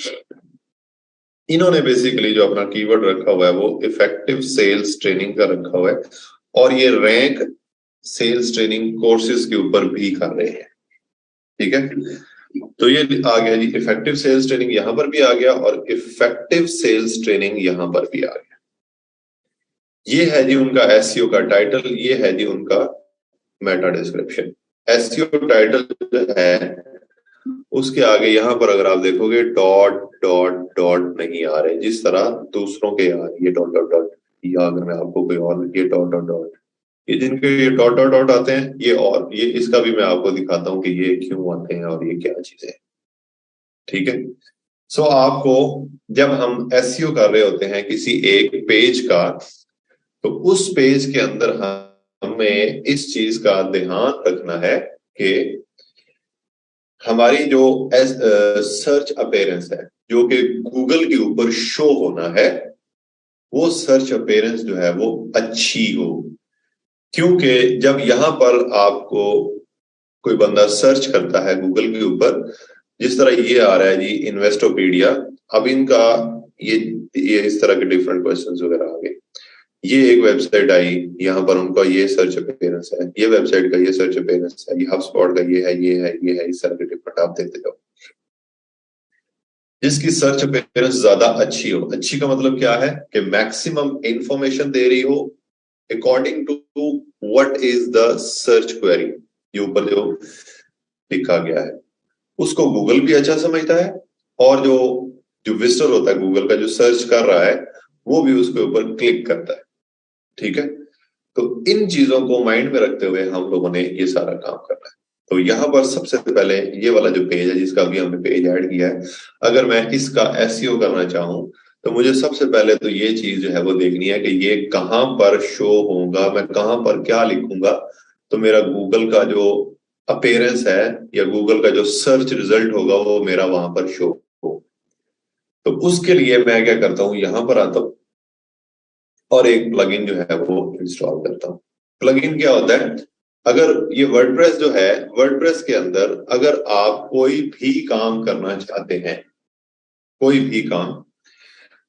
इन्होंने बेसिकली जो अपना कीवर्ड रखा हुआ है वो इफेक्टिव सेल्स ट्रेनिंग का रखा हुआ है, और ये रैंक सेल्स ट्रेनिंग कोर्सेज के ऊपर भी कर रहे हैं। ठीक है, तो ये आ गया जी, इफेक्टिव सेल्स ट्रेनिंग यहां पर भी आ गया और इफेक्टिव सेल्स ट्रेनिंग यहां पर भी आ गया। ये है जी उनका SEO का टाइटल, ये है जी उनका मेटा डिस्क्रिप्शन। SEO टाइटल जो है उसके आगे यहाँ पर अगर आप देखोगे डॉट डॉट डॉट नहीं आ रहे, जिस तरह दूसरों के आ रही है डॉट डॉट डॉट, या अगर मैं आपको कोई और ये डॉट डॉट डॉट, ये जिनके ये डॉट डॉट डॉट आते हैं ये, और ये इसका भी मैं आपको दिखाता हूँ कि ये क्यों आते हैं और ये क्या चीज है। ठीक है, सो आपको जब हम एसईओ कर रहे होते हैं किसी एक पेज का, तो उस पेज के अंदर हमें इस चीज का ध्यान रखना है कि हमारी जो सर्च अपीयरेंस है, जो कि गूगल के ऊपर शो होना है, वो सर्च अपीयरेंस जो है वो अच्छी हो। क्योंकि जब यहां पर आपको कोई बंदा सर्च करता है गूगल के ऊपर, जिस तरह ये आ रहा है जी इन्वेस्टोपीडिया, अब इनका ये इस तरह के डिफरेंट क्वेश्चंस वगैरह आ गए। ये एक वेबसाइट आई, यहाँ पर उनका ये सर्च अपीयरेंस है, ये वेबसाइट का ये सर्च अपीयरेंस है, ये हबस्पॉट का ये है, ये है, ये है, इस तरह के डिफरेंट आप देते जाओ। जिसकी सर्च अपीयरेंस ज्यादा अच्छी हो, अच्छी का मतलब क्या है कि मैक्सिमम इंफॉर्मेशन दे रही हो according to what is the search query, ये ऊपर जो लिखा गया है उसको गूगल भी अच्छा समझता है, और जो जो विजिटर होता है गूगल का, जो सर्च कर रहा है, वो भी उसके ऊपर क्लिक करता है। ठीक है, तो इन चीजों को माइंड में रखते हुए हम लोगों ने ये सारा काम करना है। तो यहाँ पर सबसे पहले ये वाला जो पेज है, जिसका भी हमने पेज ऐड किया है, अगर मैं इसका एसईओ करना चाहूं, तो मुझे सबसे पहले तो ये चीज जो है वो देखनी है कि ये कहां पर शो होगा, मैं कहां पर क्या लिखूंगा, तो मेरा गूगल का जो अपीयरेंस है या गूगल का जो सर्च रिजल्ट होगा वो मेरा वहां पर शो हो। तो उसके लिए मैं क्या करता हूं, यहां पर आता हूं और एक प्लगइन जो है वो इंस्टॉल करता हूं। प्लगइन क्या होता है, अगर ये वर्डप्रेस जो है, वर्डप्रेस के अंदर अगर आप कोई भी काम करना चाहते हैं, कोई भी काम,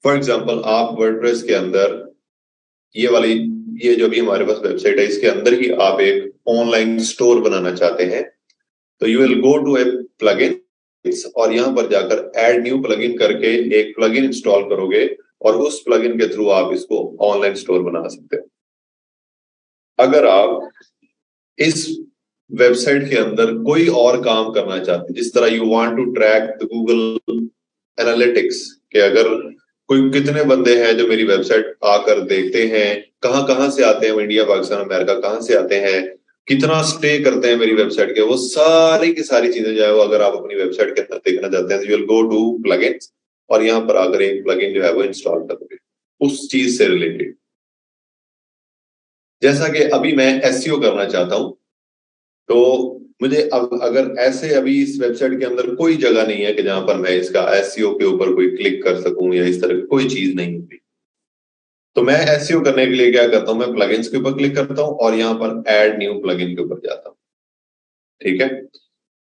फॉर एग्जांपल आप वर्डप्रेस के अंदर ये वाली, ये जो भी हमारे पास वेबसाइट है, इसके अंदर ही आप एक ऑनलाइन स्टोर बनाना चाहते हैं, तो you will go to a plugin और यहां पर जाकर ऐड न्यू प्लगइन करके एक प्लगइन इंस्टॉल करोगे और उस प्लगइन के थ्रू आप इसको ऑनलाइन स्टोर बना सकते हो। अगर आप इस वेबसाइट के अंदर कोई और काम करना चाहते हैं, जिस तरह you want to track the Google analytics, कि अगर कोई कितने बंदे हैं जो मेरी वेबसाइट आकर देखते हैं, कहां कहां से आते हैं, इंडिया, पाकिस्तान, अमेरिका कहां से आते हैं, कितना स्टे करते हैं मेरी वेबसाइट के, वो सारी की सारी चीजें जो है वो अगर आप अपनी वेबसाइट के अंदर देखना चाहते हैं, तो you will go to plugins और यहां पर आकर एक प्लगइन जो है वो इंस्टॉल करोगे उस चीज से रिलेटेड। जैसा कि अभी मैं एसईओ करना चाहता हूं, तो मुझे अब अगर ऐसे अभी इस वेबसाइट के अंदर कोई जगह नहीं है कि जहां पर मैं इसका एसईओ के ऊपर कोई क्लिक कर सकूं या इस तरह की कोई चीज नहीं होती, तो मैं एसईओ करने के लिए क्या करता हूं, मैं प्लगइन्स के ऊपर क्लिक करता हूं और यहां पर ऐड न्यू प्लगइन के ऊपर जाता हूं। ठीक है,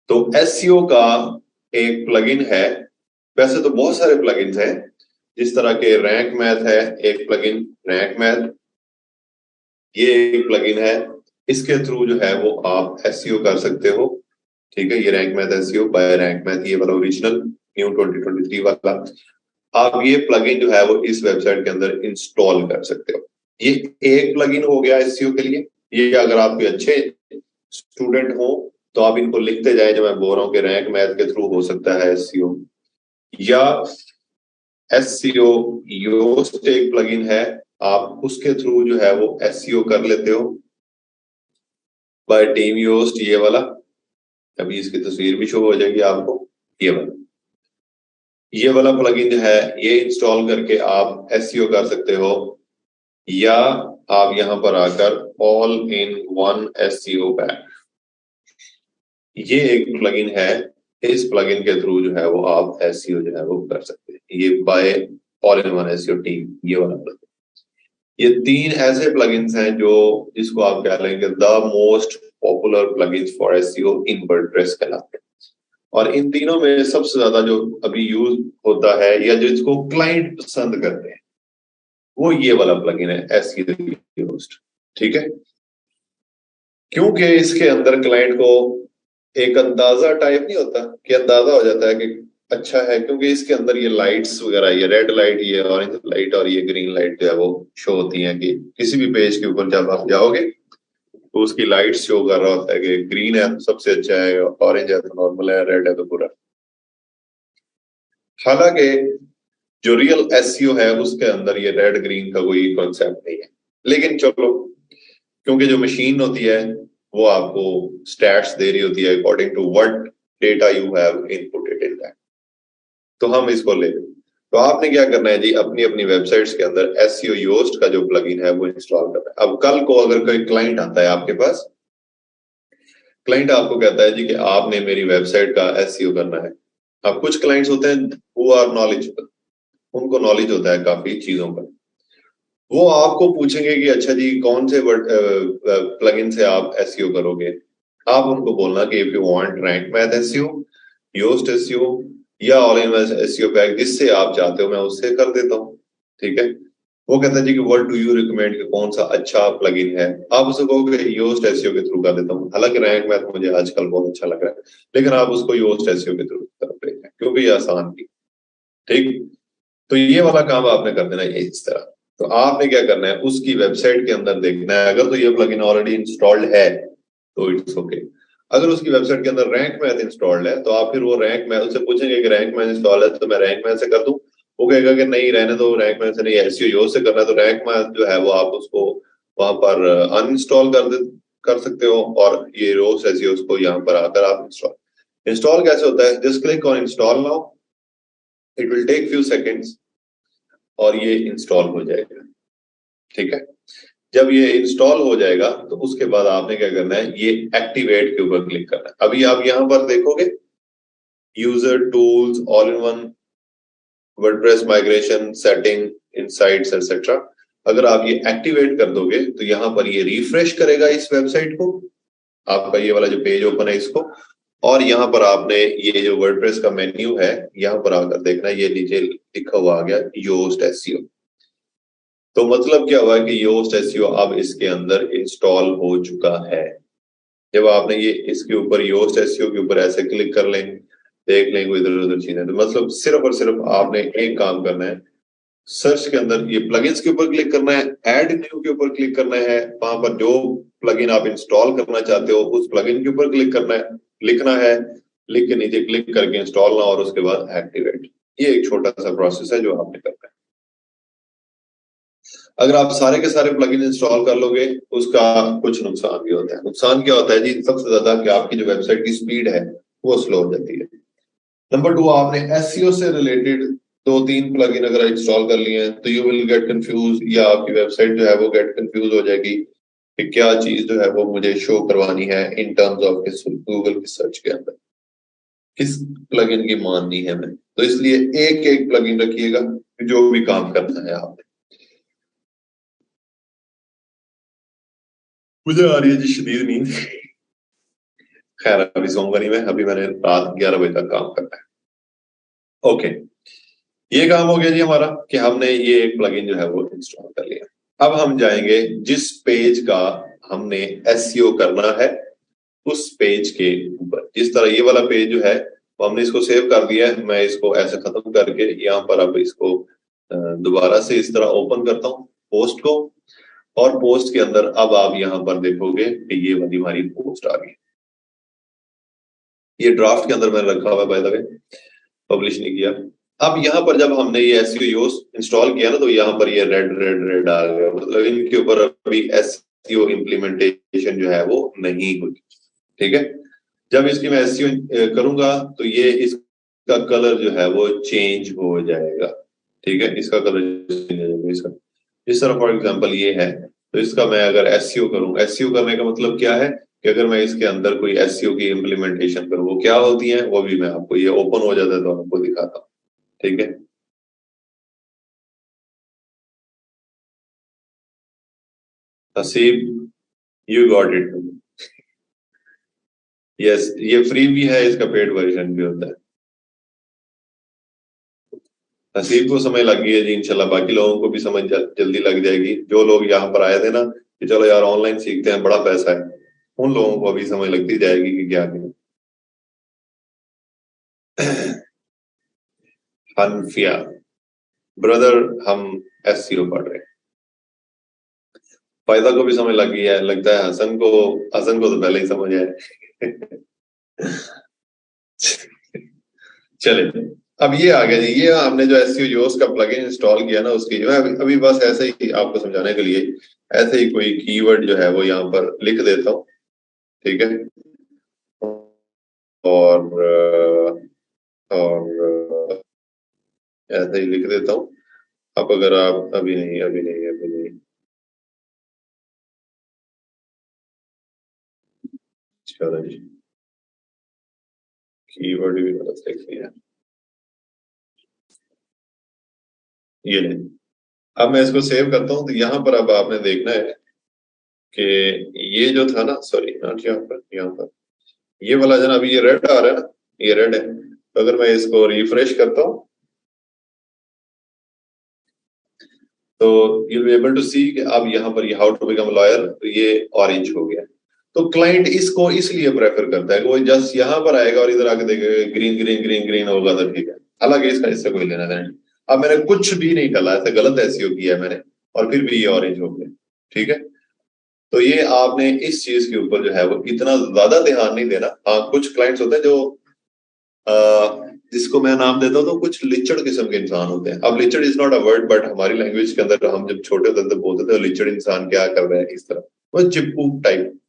तो एसईओ का एक प्लगइन है, वैसे तो बहुत सारे प्लगइन्स हैं, जिस तरह के रैंक मैथ है एक प्लगइन, रैंक मैथ ये एक प्लगइन है, इसके थ्रू जो है वो आप एसईओ कर सकते हो। ठीक है, ये Rank Math SEO by Rank Math, ये वाला ओरिजिनल न्यू 2023 वाला, आप ये प्लगइन जो है वो इस वेबसाइट के अंदर इंस्टॉल कर सकते हो। ये एक प्लगइन हो गया एसईओ के लिए। ये अगर आप कोई अच्छे स्टूडेंट हो तो आप इनको लिखते जाए, जो मैं बोल रहा हूँ कि रैंक मैथ के थ्रू हो सकता है एसईओ, या एसईओ योस्ट एक प्लगइन है, आप उसके थ्रू जो है वो एसईओ कर लेते हो बाय टीम योस्ट, ये वाला, अभी इसकी तस्वीर भी शो हो जाएगी आपको, ये वाला प्लगइन जो है ये इंस्टॉल करके आप एसईओ कर सकते हो, या आप यहां पर आकर all in one SEO pack, ये एक प्लगइन है, इस प्लगइन के थ्रू जो है वो आप एसईओ जो है वो कर सकते हैं, ये by All in one SEO team, ये वाला प्लगइन। ये तीन ऐसे प्लगइन्स हैं जो, जिसको आप कह लेंगे the most popular plugins for SEO in WordPress कहलाते हैं। और इन तीनों में सबसे ज्यादा जो अभी यूज होता है या जो इसको क्लाइंट पसंद करते हैं, वो ये वाला प्लगइन है एसईओ योस्ट। ठीक है, क्योंकि इसके अंदर क्लाइंट को एक अंदाजा टाइप नहीं होता कि अंदाजा हो जाता है कि अच्छा है, क्योंकि इसके अंदर ये लाइट्स वगैरह, ये रेड लाइट, ये ऑरेंज लाइट और ये ग्रीन लाइट जो है वो शो होती है, कि किसी भी पेज के ऊपर जब आप जाओगे तो उसकी लाइट शो कर रहा होता है कि ग्रीन है तो सबसे अच्छा है, ऑरेंज है तो नॉर्मल है, रेड है तो बुरा। हालांकि जो रियल एसईओ है उसके अंदर ये रेड ग्रीन का कोई कॉन्सेप्ट नहीं है, लेकिन चलो क्योंकि जो मशीन होती है वो आपको स्टैट्स दे रही होती है according to what data you have inputted in that, तो हम इसको ले लें। तो आपने क्या करना है जी, अपनी अपनी वेबसाइट्स के अंदर एसईओ योस्ट का जो प्लगइन है वो इंस्टॉल करना है। अब कल को अगर कोई क्लाइंट आता है आपके पास, क्लाइंट आपको कहता है जी कि आपने मेरी वेबसाइट का एसईओ करना है। अब कुछ क्लाइंट्स होते हैं वो आर नॉलेजेबल, उनको नॉलेज होता है काफी चीजों का, वो आपको पूछेंगे कि अच्छा जी कौन से प्लगइन से आप एसईओ करोगे। आप उनको बोलना कि if you want Rank Math SEO, Yoast SEO या all in one SEO pack, जिससे आप चाहते हो मैं उससे कर देता हूँ। ठीक है, वो कहता है जी कि व्हाट डू यू रिकमेंड, कि कौन सा अच्छा प्लगइन है। आप उसको कहोगे योस्ट एसईओ के थ्रू कर देता हूँ, हालांकि रैंक मैथ मुझे आजकल बहुत अच्छा लग रहा है, लेकिन आप उसको योस्ट एसईओ के थ्रू कर देखें क्योंकि ये आसान भी। ठीक, तो ये वाला काम आपने कर देना है इस तरह। तो आपने क्या करना है, उसकी वेबसाइट के अंदर देखना है, अगर तो ये प्लगइन ऑलरेडी इंस्टॉल्ड है तो इट्स ओके। अगर उसकी वेबसाइट के अंदर रैंक मैथ इंस्टॉल्ड है तो आप फिर वो रैंक मैथ, उससे पूछेंगे कि रैंक मैथ इंस्टॉल है तो मैं रैंक मैथ से कर दूं, वो कहेगा कि नहीं रहने दो, रैंक मैथ से नहीं एसईओ योस्ट से करना है, तो रैंक मैथ जो है वो आप उसको वहां पर अनइंस्टॉल कर सकते हो, और ये योस्ट एसईओ को यहाँ पर आकर आप इंस्टॉल कैसे होता है, just click on install now, it will take few seconds और ये इंस्टॉल हो जाएगा। ठीक है, जब ये इंस्टॉल हो जाएगा तो उसके बाद आपने क्या करना है, ये एक्टिवेट के ऊपर क्लिक करना है। अभी आप यहां पर देखोगे user tools, all in one, WordPress migration, setting, insights etcetera. अगर आप ये एक्टिवेट कर दोगे तो यहां पर ये रिफ्रेश करेगा इस वेबसाइट को, आपका ये वाला जो पेज ओपन है इसको, और यहाँ पर आपने ये जो वर्डप्रेस का मेन्यू है यहाँ पर आकर देखना, ये नीचे लिखा हुआ आ गया योस्ट एसईओ। तो मतलब क्या हुआ कि योस्ट एसईओ अब इसके अंदर इंस्टॉल हो चुका है। जब आपने ये इसके ऊपर योस्ट एसईओ के ऊपर ऐसे क्लिक कर लेंगे, देख लेंगे इधर उधर चीजें, तो मतलब सिर्फ और सिर्फ आपने एक काम करना है, सर्च के अंदर ये प्लगइन्स के ऊपर क्लिक करना है, ऐड न्यू के ऊपर क्लिक करना है, वहां पर जो प्लगइन आप इंस्टॉल करना चाहते हो उस प्लगइन के ऊपर क्लिक करना है, लिखना है, लिख के नीचे क्लिक करके इंस्टॉल ना, और उसके बाद एक्टिवेट। ये एक छोटा सा प्रोसेस है जो आपने करना है। अगर आप सारे के सारे प्लगइन इंस्टॉल कर लोगे उसका कुछ नुकसान भी होता है। नुकसान क्या होता है जी, सबसे ज्यादा कि आपकी जो वेबसाइट की स्पीड है वो स्लो हो जाती है। नंबर 2, आपने एसईओ से रिलेटेड 2-3 प्लगइन अगर इंस्टॉल कर लिए हैं तो यू विल गेट कंफ्यूज, या आपकी वेबसाइट जो है वो गेट कंफ्यूज हो जाएगी कि क्या चीज जो है वो मुझे शो करवानी है इन टर्म्स ऑफ गूगल की सर्च के अंदर, किस प्लगइन की माननी है मैं। तो इसलिए एक एक प्लगइन रखिएगा जो भी काम करना है आपने। मुझे आ रही है जी शदीद नींद, खैर अभी सोऊंगा नहीं मैं, अभी मैंने रात 11 बजे तक काम करना है। ओके, ये काम हो गया जी हमारा कि हमने ये एक प्लगइन जो है वो इंस्टॉल कर लिया। अब हम जाएंगे जिस पेज का हमने एसईओ करना है उस पेज के ऊपर। जिस तरह ये वाला पेज जो है वो हमने इसको सेव कर दिया है, मैं इसको ऐसे खत्म करके यहाँ पर अब इसको दोबारा से इस तरह ओपन करता हूँ पोस्ट को, और पोस्ट के अंदर अब आप यहाँ पर देखोगे कि ये वाली हमारी पोस्ट आ गई। ये ड्राफ्ट के अंदर मैंने रखा हुआ है बाय द वे, पब्लिश नहीं किया। अब यहाँ पर जब हमने ये एसईओ योस्ट इंस्टॉल किया ना तो यहाँ पर ये रेड रेड रेड आ गया, मतलब इनके ऊपर अभी एसईओ इम्प्लीमेंटेशन जो है वो नहीं हुई। ठीक है, जब इसकी मैं एसईओ करूंगा तो ये इसका कलर जो है वो चेंज हो जाएगा। ठीक है, इसका कलर चेंज हो जाएगा इसका, इस तरह फॉर एग्जांपल ये है, तो इसका मैं अगर एसईओ करूं, एसईओ करने का मतलब क्या है कि अगर मैं इसके अंदर कोई एसईओ की इम्प्लीमेंटेशन करूं वो क्या होती है वो भी मैं आपको, ये ओपन हो जाता है तो आपको दिखाता हूँ। ठीक है, Haseeb, you got it. Yes, ये फ्री भी है, इसका पेड वर्जन भी होता है। हसीब को समझ लग गई है जी, इंशाल्लाह बाकी लोगों को भी समझ जल्दी लग जाएगी। जो लोग यहाँ पर आए थे ना कि चलो यार ऑनलाइन सीखते हैं बड़ा पैसा है, उन लोगों को अभी समझ लगती जाएगी कि क्या है। हनफिया ब्रदर, हम एससीओ पढ़ रहे हैं। फायदा को भी समझ लग गई है, लगता है हसन को तो पहले ही समझ आया। चले, अब ये आ गया जी, ये हमने जो एसईओ योस का प्लगइन इंस्टॉल किया ना उसकी जो है अभी बस ऐसे ही आपको समझाने के लिए ऐसे ही कोई कीवर्ड जो है वो यहाँ पर लिख देता हूँ, ठीक है। और ऐसे ही लिख देता हूँ। अब अगर आप अभी नहीं चलो जी, कीवर्ड भी गलत लिख दिया, ये नहीं। अब मैं इसको सेव करता हूँ, तो यहाँ पर अब आपने देखना है कि ये जो था ना, सॉरी नॉट यहाँ पर ये वाला जो ना अभी ये रेड आ रहा है ना, ये रेड है। तो अगर मैं इसको रिफ्रेश करता हूँ तो यू बी एबल टू सी कि अब यहाँ पर ये हाउ टू बिकम लॉयर, तो ये ऑरेंज हो गया। तो क्लाइंट इसको इसलिए प्रेफर करता है कि वो जस्ट यहाँ पर आएगा और इधर आके देखेगा ग्रीन ग्रीन ग्रीन ग्रीन होगा तो ठीक है, हालांकि इसका इससे कोई लेना देना नहीं। अब मैंने कुछ भी नहीं डाला, ऐसे गलत एसईओ किया है मैंने, और फिर भी ये ऑरेंज हो गया, ठीक है। तो ये आपने इस चीज के ऊपर जो है वो इतना ज्यादा ध्यान नहीं देना। हाँ, कुछ क्लाइंट्स होते हैं जो जिसको मैं नाम देता हूँ, तो कुछ लिचड़ किस्म के इंसान होते हैं। अब लिचड़ is not a word, but हमारी लैंग्वेज के अंदर हम जब छोटे होते थे तो बोलते थे लिचड़ इंसान क्या कर रहे हैं, इस तरह वो चिपकू टाइप।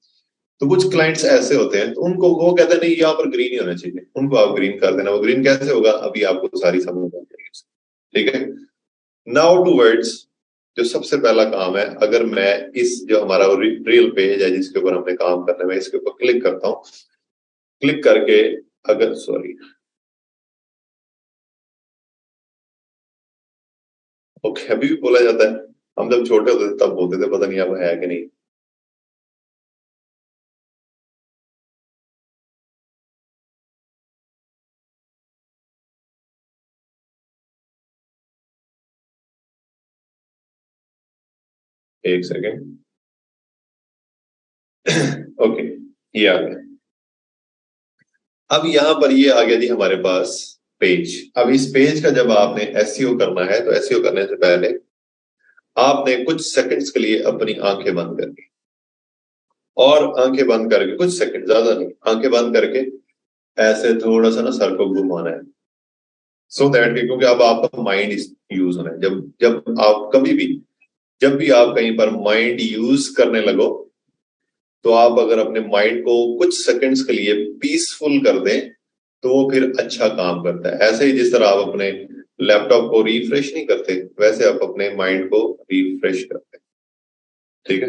तो कुछ क्लाइंट्स ऐसे होते हैं, तो उनको वो कहते हैं नहीं यहाँ पर ग्रीन ही होना चाहिए, उनको आप ग्रीन कर देना। वो ग्रीन कैसे होगा अभी आपको सारी समझ आ जाएगी, ठीक है। नाउ टू वर्ड्स, जो सबसे पहला काम है, अगर मैं इस जो हमारा रियल पेज है जिसके ऊपर हमने काम करना है, मैं इसके ऊपर क्लिक करता हूँ। क्लिक करके अगर सॉरी ओके, अभी भी बोला जाता है, हम जब छोटे होते थे तब बोलते थे, पता नहीं अब है कि नहीं। एक सेकेंड। ओके, ये आ गया। अब यहाँ पर ये आ गया जी हमारे पास पेज। अब इस पेज का जब आपने एसईओ करना है, तो एसईओ करने से पहले आपने कुछ सेकंड्स के लिए अपनी आंखें बंद करनी, और आंखें बंद करके कुछ सेकंड, ज्यादा नहीं, आंखें बंद करके ऐसे थोड़ा सा ना सर को घुमाना है, सो दैट, क्योंकि अब आपका माइंड यूज होना है। जब जब आप कभी भी, जब भी आप कहीं पर माइंड यूज करने लगो, तो आप अगर अपने माइंड को कुछ सेकंड्स के लिए पीसफुल कर दें, तो वो फिर अच्छा काम करता है। ऐसे ही जिस तरह आप अपने लैपटॉप को रिफ्रेश नहीं करते, वैसे आप अपने माइंड को रिफ्रेश करते हैं, ठीक है।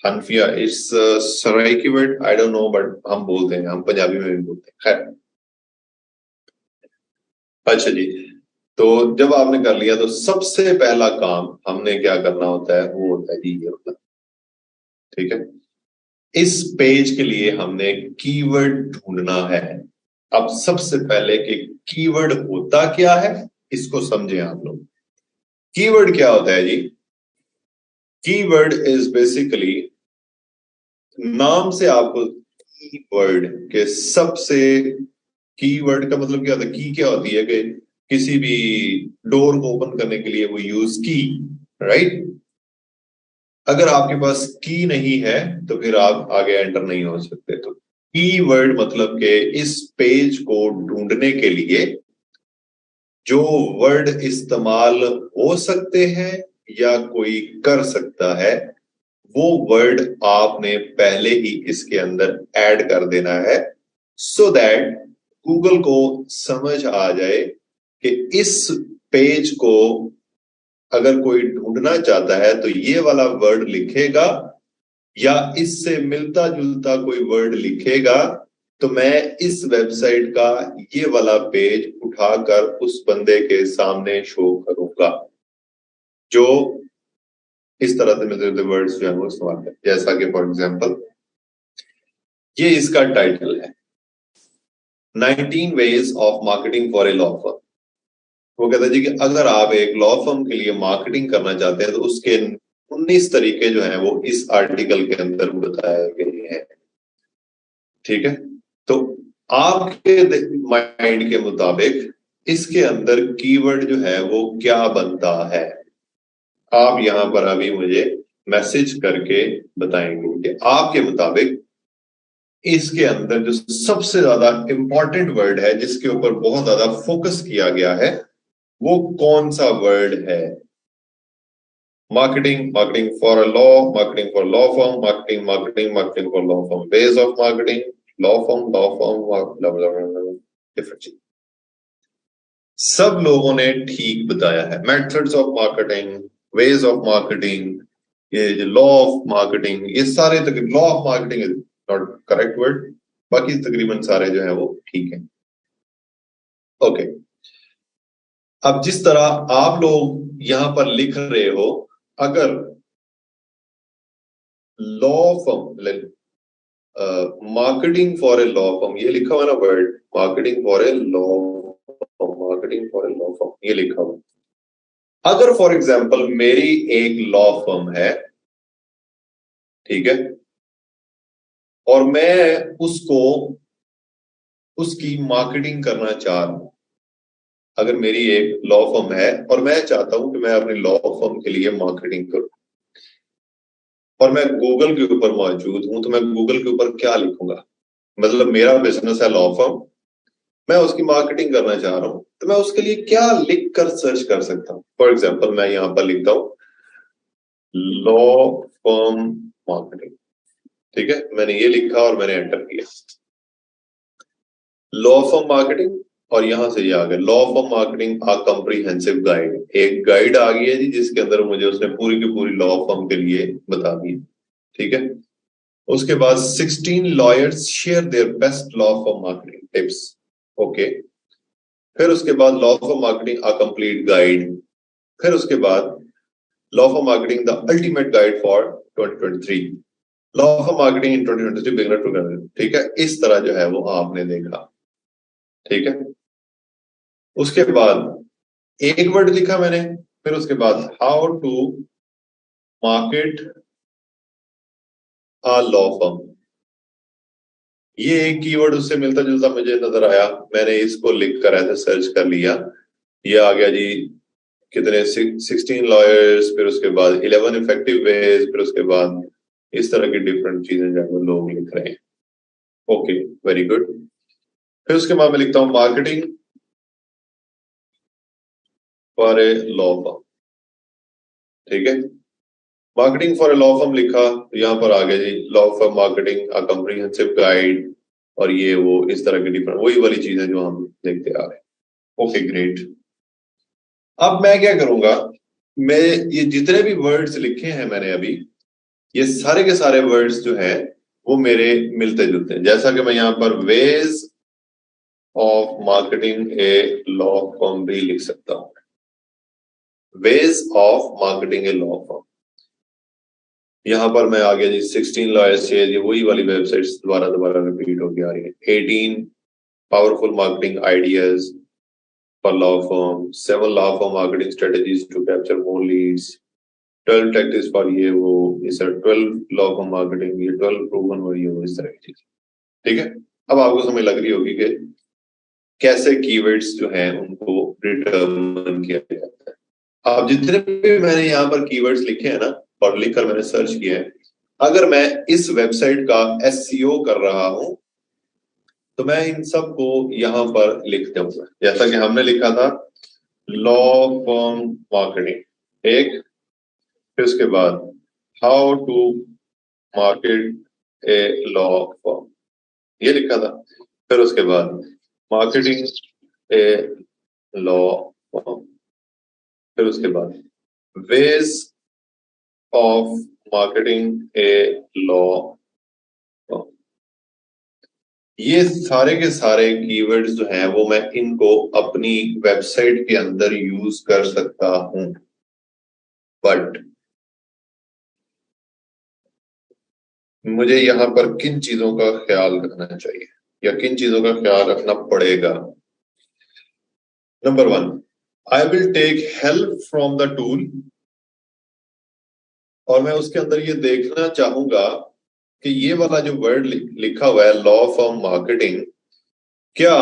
हनफिया इस Saraiki word I don't know, but हम बोलते हैं, हम पंजाबी में भी बोलते हैं, खैर। अच्छा जी, तो जब आपने कर लिया, तो सबसे पहला काम हमने क्या करना होता है, वो होता है जी ये होता है, ठीक है। इस पेज के लिए हमने कीवर्ड ढूंढना है। अब सबसे पहले कि कीवर्ड होता क्या है, इसको समझें आप लोग। कीवर्ड क्या होता है जी? कीवर्ड इज बेसिकली, नाम से आपको कीवर्ड के सबसे, कीवर्ड का मतलब क्या होता है, की क्या होती है कि किसी भी डोर को ओपन करने के लिए वो यूज की, राइट। अगर आपके पास की नहीं है तो फिर आप आगे एंटर नहीं हो सकते। तो कीवर्ड मतलब कि इस पेज को ढूंढने के लिए जो वर्ड इस्तेमाल हो सकते हैं या कोई कर सकता है, वो वर्ड आपने पहले ही इसके अंदर ऐड कर देना है, सो दैट गूगल को समझ आ जाए कि इस पेज को अगर कोई ढूंढना चाहता है तो ये वाला वर्ड लिखेगा, या इससे मिलता जुलता कोई वर्ड लिखेगा, तो मैं इस वेबसाइट का ये वाला पेज उठाकर उस बंदे के सामने शो करूंगा जो इस तरह से मिलते जुलते वर्ड्स जो है वो इस्तेमाल है। जैसा कि फॉर एग्जाम्पल ये इसका टाइटल है 19 ways of marketing for a law firm. वो कहता है जी कि अगर आप एक लॉ फर्म के लिए मार्केटिंग करना चाहते हैं तो उसके 19 तरीके जो हैं वो इस आर्टिकल के अंदर बताए गए हैं, ठीक है। तो आपके माइंड के मुताबिक इसके अंदर कीवर्ड जो है वो क्या बनता है, आप यहां पर अभी मुझे मैसेज करके बताएंगे कि आपके मुताबिक इसके अंदर जो सबसे ज्यादा इंपॉर्टेंट वर्ड है, जिसके ऊपर बहुत ज्यादा फोकस किया गया है, वो कौन सा वर्ड है? Marketing, marketing for a law, marketing for law firm, marketing, marketing, marketing for law firm, veg of marketing, law firm, different चीज। सब लोगों ने ठीक बताया है। Methods of marketing, veg of marketing, ये जो लॉ ऑफ मार्केटिंग, ये सारे law of marketing is not correct word, बाकी तकरीबन सारे जो है वो ठीक है। ओके, अब जिस तरह आप लोग यहां पर लिख रहे हो, अगर law firm, marketing for a law firm, ये लिखा हुआ ना word, marketing for a law firm, marketing for a law firm, ये लिखा हुआ। अगर फॉर एग्जाम्पल मेरी एक लॉ फर्म है, ठीक है, और मैं उसको उसकी मार्केटिंग करना चाह रहा हूं, अगर मेरी एक लॉ फर्म है और मैं चाहता हूं कि मैं अपनी लॉ फर्म के लिए मार्केटिंग करूं, और मैं गूगल के ऊपर मौजूद हूं, तो मैं गूगल के ऊपर क्या लिखूंगा? मतलब मेरा बिजनेस है लॉ फर्म, मैं उसकी मार्केटिंग करना चाह रहा हूं, तो मैं उसके लिए क्या लिख कर सर्च कर सकता हूं? फॉर एग्जाम्पल मैं यहां पर लिखता हूं लॉ फर्म मार्केटिंग, ठीक है, मैंने ये लिखा और मैंने एंटर किया लॉ फर्म मार्केटिंग, और यहां से ये आ गया लॉ फर्म मार्केटिंग आ कॉम्प्रिहेंसिव गाइड। एक गाइड आ गई है जी, जिसके अंदर मुझे उसने पूरी की पूरी लॉ फर्म के लिए बता दी, ठीक है। उसके बाद 16 lawyers share their best law firm marketing tips, okay. फिर उसके बाद law firm marketing a complete guide, फिर उसके बाद law firm marketing the ultimate guide for 2023, law firm marketing in 2023 beginner to learner, ठीक है। इस तरह जो है वो आपने देखा, ठीक है। उसके बाद एक वर्ड लिखा मैंने, फिर उसके बाद how to market a law firm, ये एक कीवर्ड उससे मिलता जुलता मुझे नजर आया, मैंने इसको लिख कर ऐसे सर्च कर लिया, ये आ गया जी कितने 16 लॉयर्स, फिर उसके बाद 11 इफेक्टिव वेज, फिर उसके बाद इस तरह की डिफरेंट चीजें जो है लोग लिख रहे हैं। Okay, very good. फिर उसके बाद मैं लिखता हूं marketing for a law firm, ठीक है। Marketing for a law firm लिखा, तो यहां पर आ गया जी law firm marketing a comprehensive guide, और ये वो इस तरह की डिफरेंट वही वाली चीजें जो हम देखते आ रहे हैं। Okay, great. अब मैं क्या करूंगा, मैं ये जितने भी वर्ड्स लिखे हैं मैंने अभी, ये सारे के सारे वर्ड्स जो हैं वो मेरे मिलते जुलते हैं। जैसा कि मैं यहां पर veg of marketing A law firm भी लिख सकता हूं, veg of marketing A law firm. यहां पर मैं आ गया जी 16 लॉयर्स चेयर, ये वही वाली वेबसाइट्स दोबारा दोबारा रिपीट होकर आ रही है। 18 powerful marketing ideas for law firm, 7 law firm marketing strategies to capture more leads, 12 tactics for ये वो, इस 12 लॉ फर्म मार्केटिंग, ये 12 प्रूवन और ये वो, इस तरह की चीज, ठीक है। अब आपको समझ लग रही होगी कि कैसे कीवर्ड्स जो हैं उनको डिटरमिन किया जाता है। अब जितने भी मैंने यहाँ पर कीवर्ड्स लिखे हैं ना, और लिखकर मैंने सर्च किया है, अगर मैं इस वेबसाइट का एसईओ कर रहा हूं, तो मैं इन सब को यहां पर लिख दूंगा, जैसा कि हमने लिखा था लॉ फर्म मार्केटिंग एक, फिर उसके बाद how to market a law firm, ये लिखा था। फिर उसके बाद मार्केटिंग ए लॉ फर्म, फिर उसके बाद veg of marketing A law firm. ये सारे के सारे कीवर्ड्स जो हैं वो मैं इनको अपनी वेबसाइट के अंदर यूज कर सकता हूं, बट मुझे यहां पर किन चीजों का ख्याल रखना चाहिए या किन चीजों का ख्याल रखना पड़ेगा? Number 1, I will take help from the tool, और मैं उसके अंदर ये देखना चाहूंगा कि ये वाला जो वर्ड लिखा हुआ है लॉ फर्म मार्केटिंग, क्या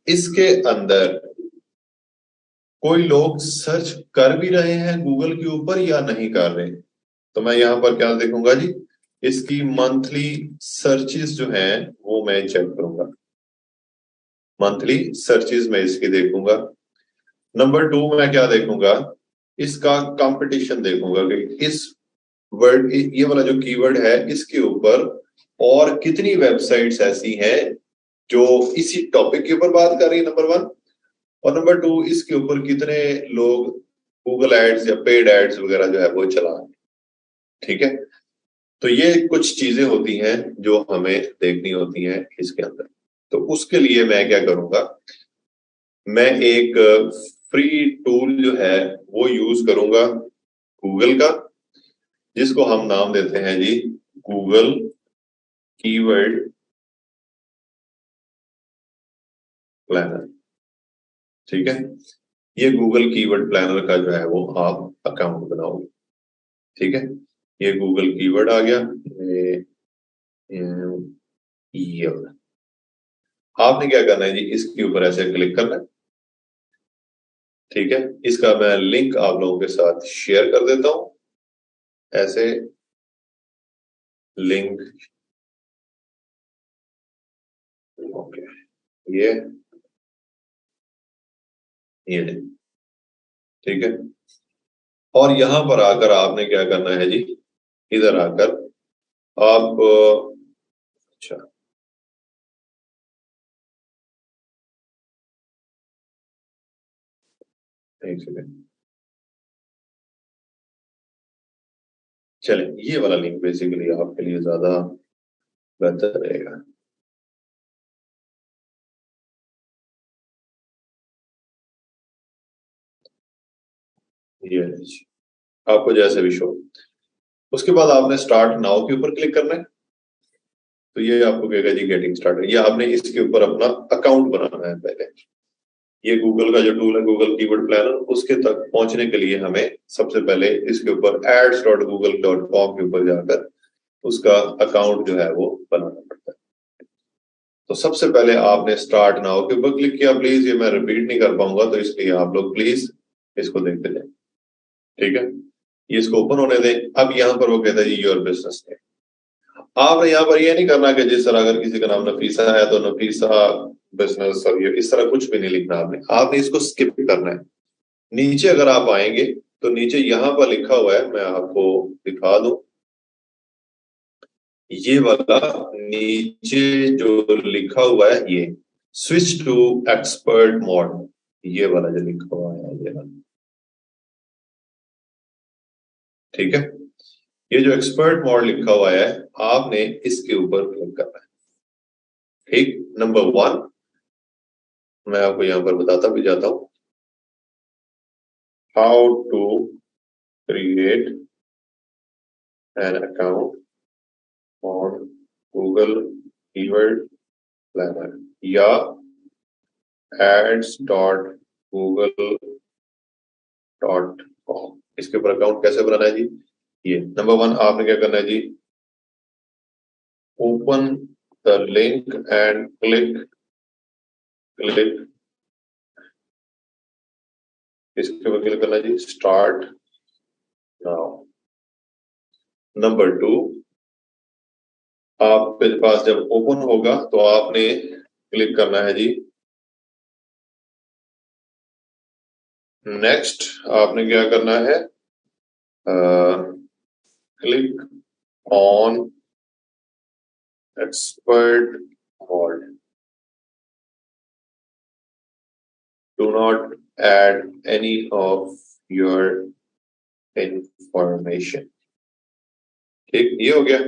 इसके अंदर कोई लोग सर्च कर भी रहे हैं गूगल के ऊपर या नहीं कर रहे? तो मैं यहां पर क्या देखूंगा जी, इसकी मंथली सर्चेस जो हैं वो मैं चेक करूंगा, मंथली सर्चेस में इसकी देखूंगा। नंबर 2 मैं क्या देखूंगा, इसका कंपटीशन देखूंगा कि इस वर्ड, ये वाला जो कीवर्ड है इसके ऊपर और कितनी वेबसाइट्स ऐसी हैं जो इसी टॉपिक के ऊपर बात कर रही है, नंबर 1। और नंबर 2, इसके ऊपर कितने लोग गूगल एड्स या पेड एड्स वगैरह जो है वो चला। ठीक है, तो ये कुछ चीजें होती हैं जो हमें देखनी होती हैं इसके अंदर। तो उसके लिए मैं क्या करूंगा, मैं एक फ्री टूल जो है वो यूज करूंगा गूगल का, जिसको हम नाम देते हैं जी गूगल कीवर्ड प्लानर। ठीक है, ये गूगल कीवर्ड प्लानर का जो है वो आप अकाउंट बनाओगे। ठीक है, ये गूगल कीवर्ड आ गया, ये वाला। आपने क्या करना है जी, इसके ऊपर ऐसे क्लिक करना है। ठीक है, इसका मैं लिंक आप लोगों के साथ शेयर कर देता हूं, ऐसे लिंक। ओके, ये लिंक। ठीक है, और यहां पर आकर आपने क्या करना है जी, इधर आकर आप अच्छा, एक सेकेंड, चले ये वाला लिंक बेसिकली आपके लिए ज्यादा बेहतर रहेगा। ये आपको जैसे भी शो, उसके बाद आपने स्टार्ट नाउ के ऊपर क्लिक करना है। तो ये आपको कहेगा जी गेटिंग स्टार्टेड, ये आपने इसके ऊपर अपना अकाउंट बनाना है पहले। ये गूगल का जो टूल है गूगल कीवर्ड प्लानर, उसके तक पहुंचने के लिए हमें सबसे पहले इसके ऊपर ads.google.com के ऊपर जाकर उसका अकाउंट जो है वो बनाना पड़ता है। तो सबसे पहले आपने स्टार्ट नाउ के ऊपर क्लिक किया। प्लीज ये मैं रिपीट नहीं कर पाऊंगा, तो इसलिए आप लोग प्लीज इसको देखते जाए। ठीक है, ये इसको ओपन होने दें। अब यहाँ पर वो कहता है जी योर बिजनेस नेम। आपने यहाँ पर ये नहीं करना कि जिस तरह अगर किसी का नाम नफीसा है तो नफीसा बिजनेस, और ये इस तरह कुछ भी नहीं लिखना आपने इसको स्किप करना है। नीचे अगर आप आएंगे तो नीचे यहाँ पर लिखा हुआ है, मैं आपको दिखा दूं, ये वाला नीचे जो लिखा हुआ है ये स्विच टू एक्सपर्ट मोड, ये वाला जो लिखा हुआ है ये वाला। ठीक है, ये जो एक्सपर्ट मोड लिखा हुआ है आपने इसके ऊपर क्लिक करना है। ठीक, नंबर 1 मैं आपको यहां पर बताता भी जाता हूं, how to create an account on Google keyword planner या ads.google.com। इसके ऊपर अकाउंट कैसे बनाना है जी, ये नंबर 1 आपने क्या करना है जी, open the link and click इसके ऊपर क्लिक करना है जी स्टार्ट नाउ। नंबर 2, आपके पास जब ओपन होगा तो आपने क्लिक करना है जी नेक्स्ट। आपने क्या करना है, click on expert mode, do not add any of your information. ठीक, ये हो गया।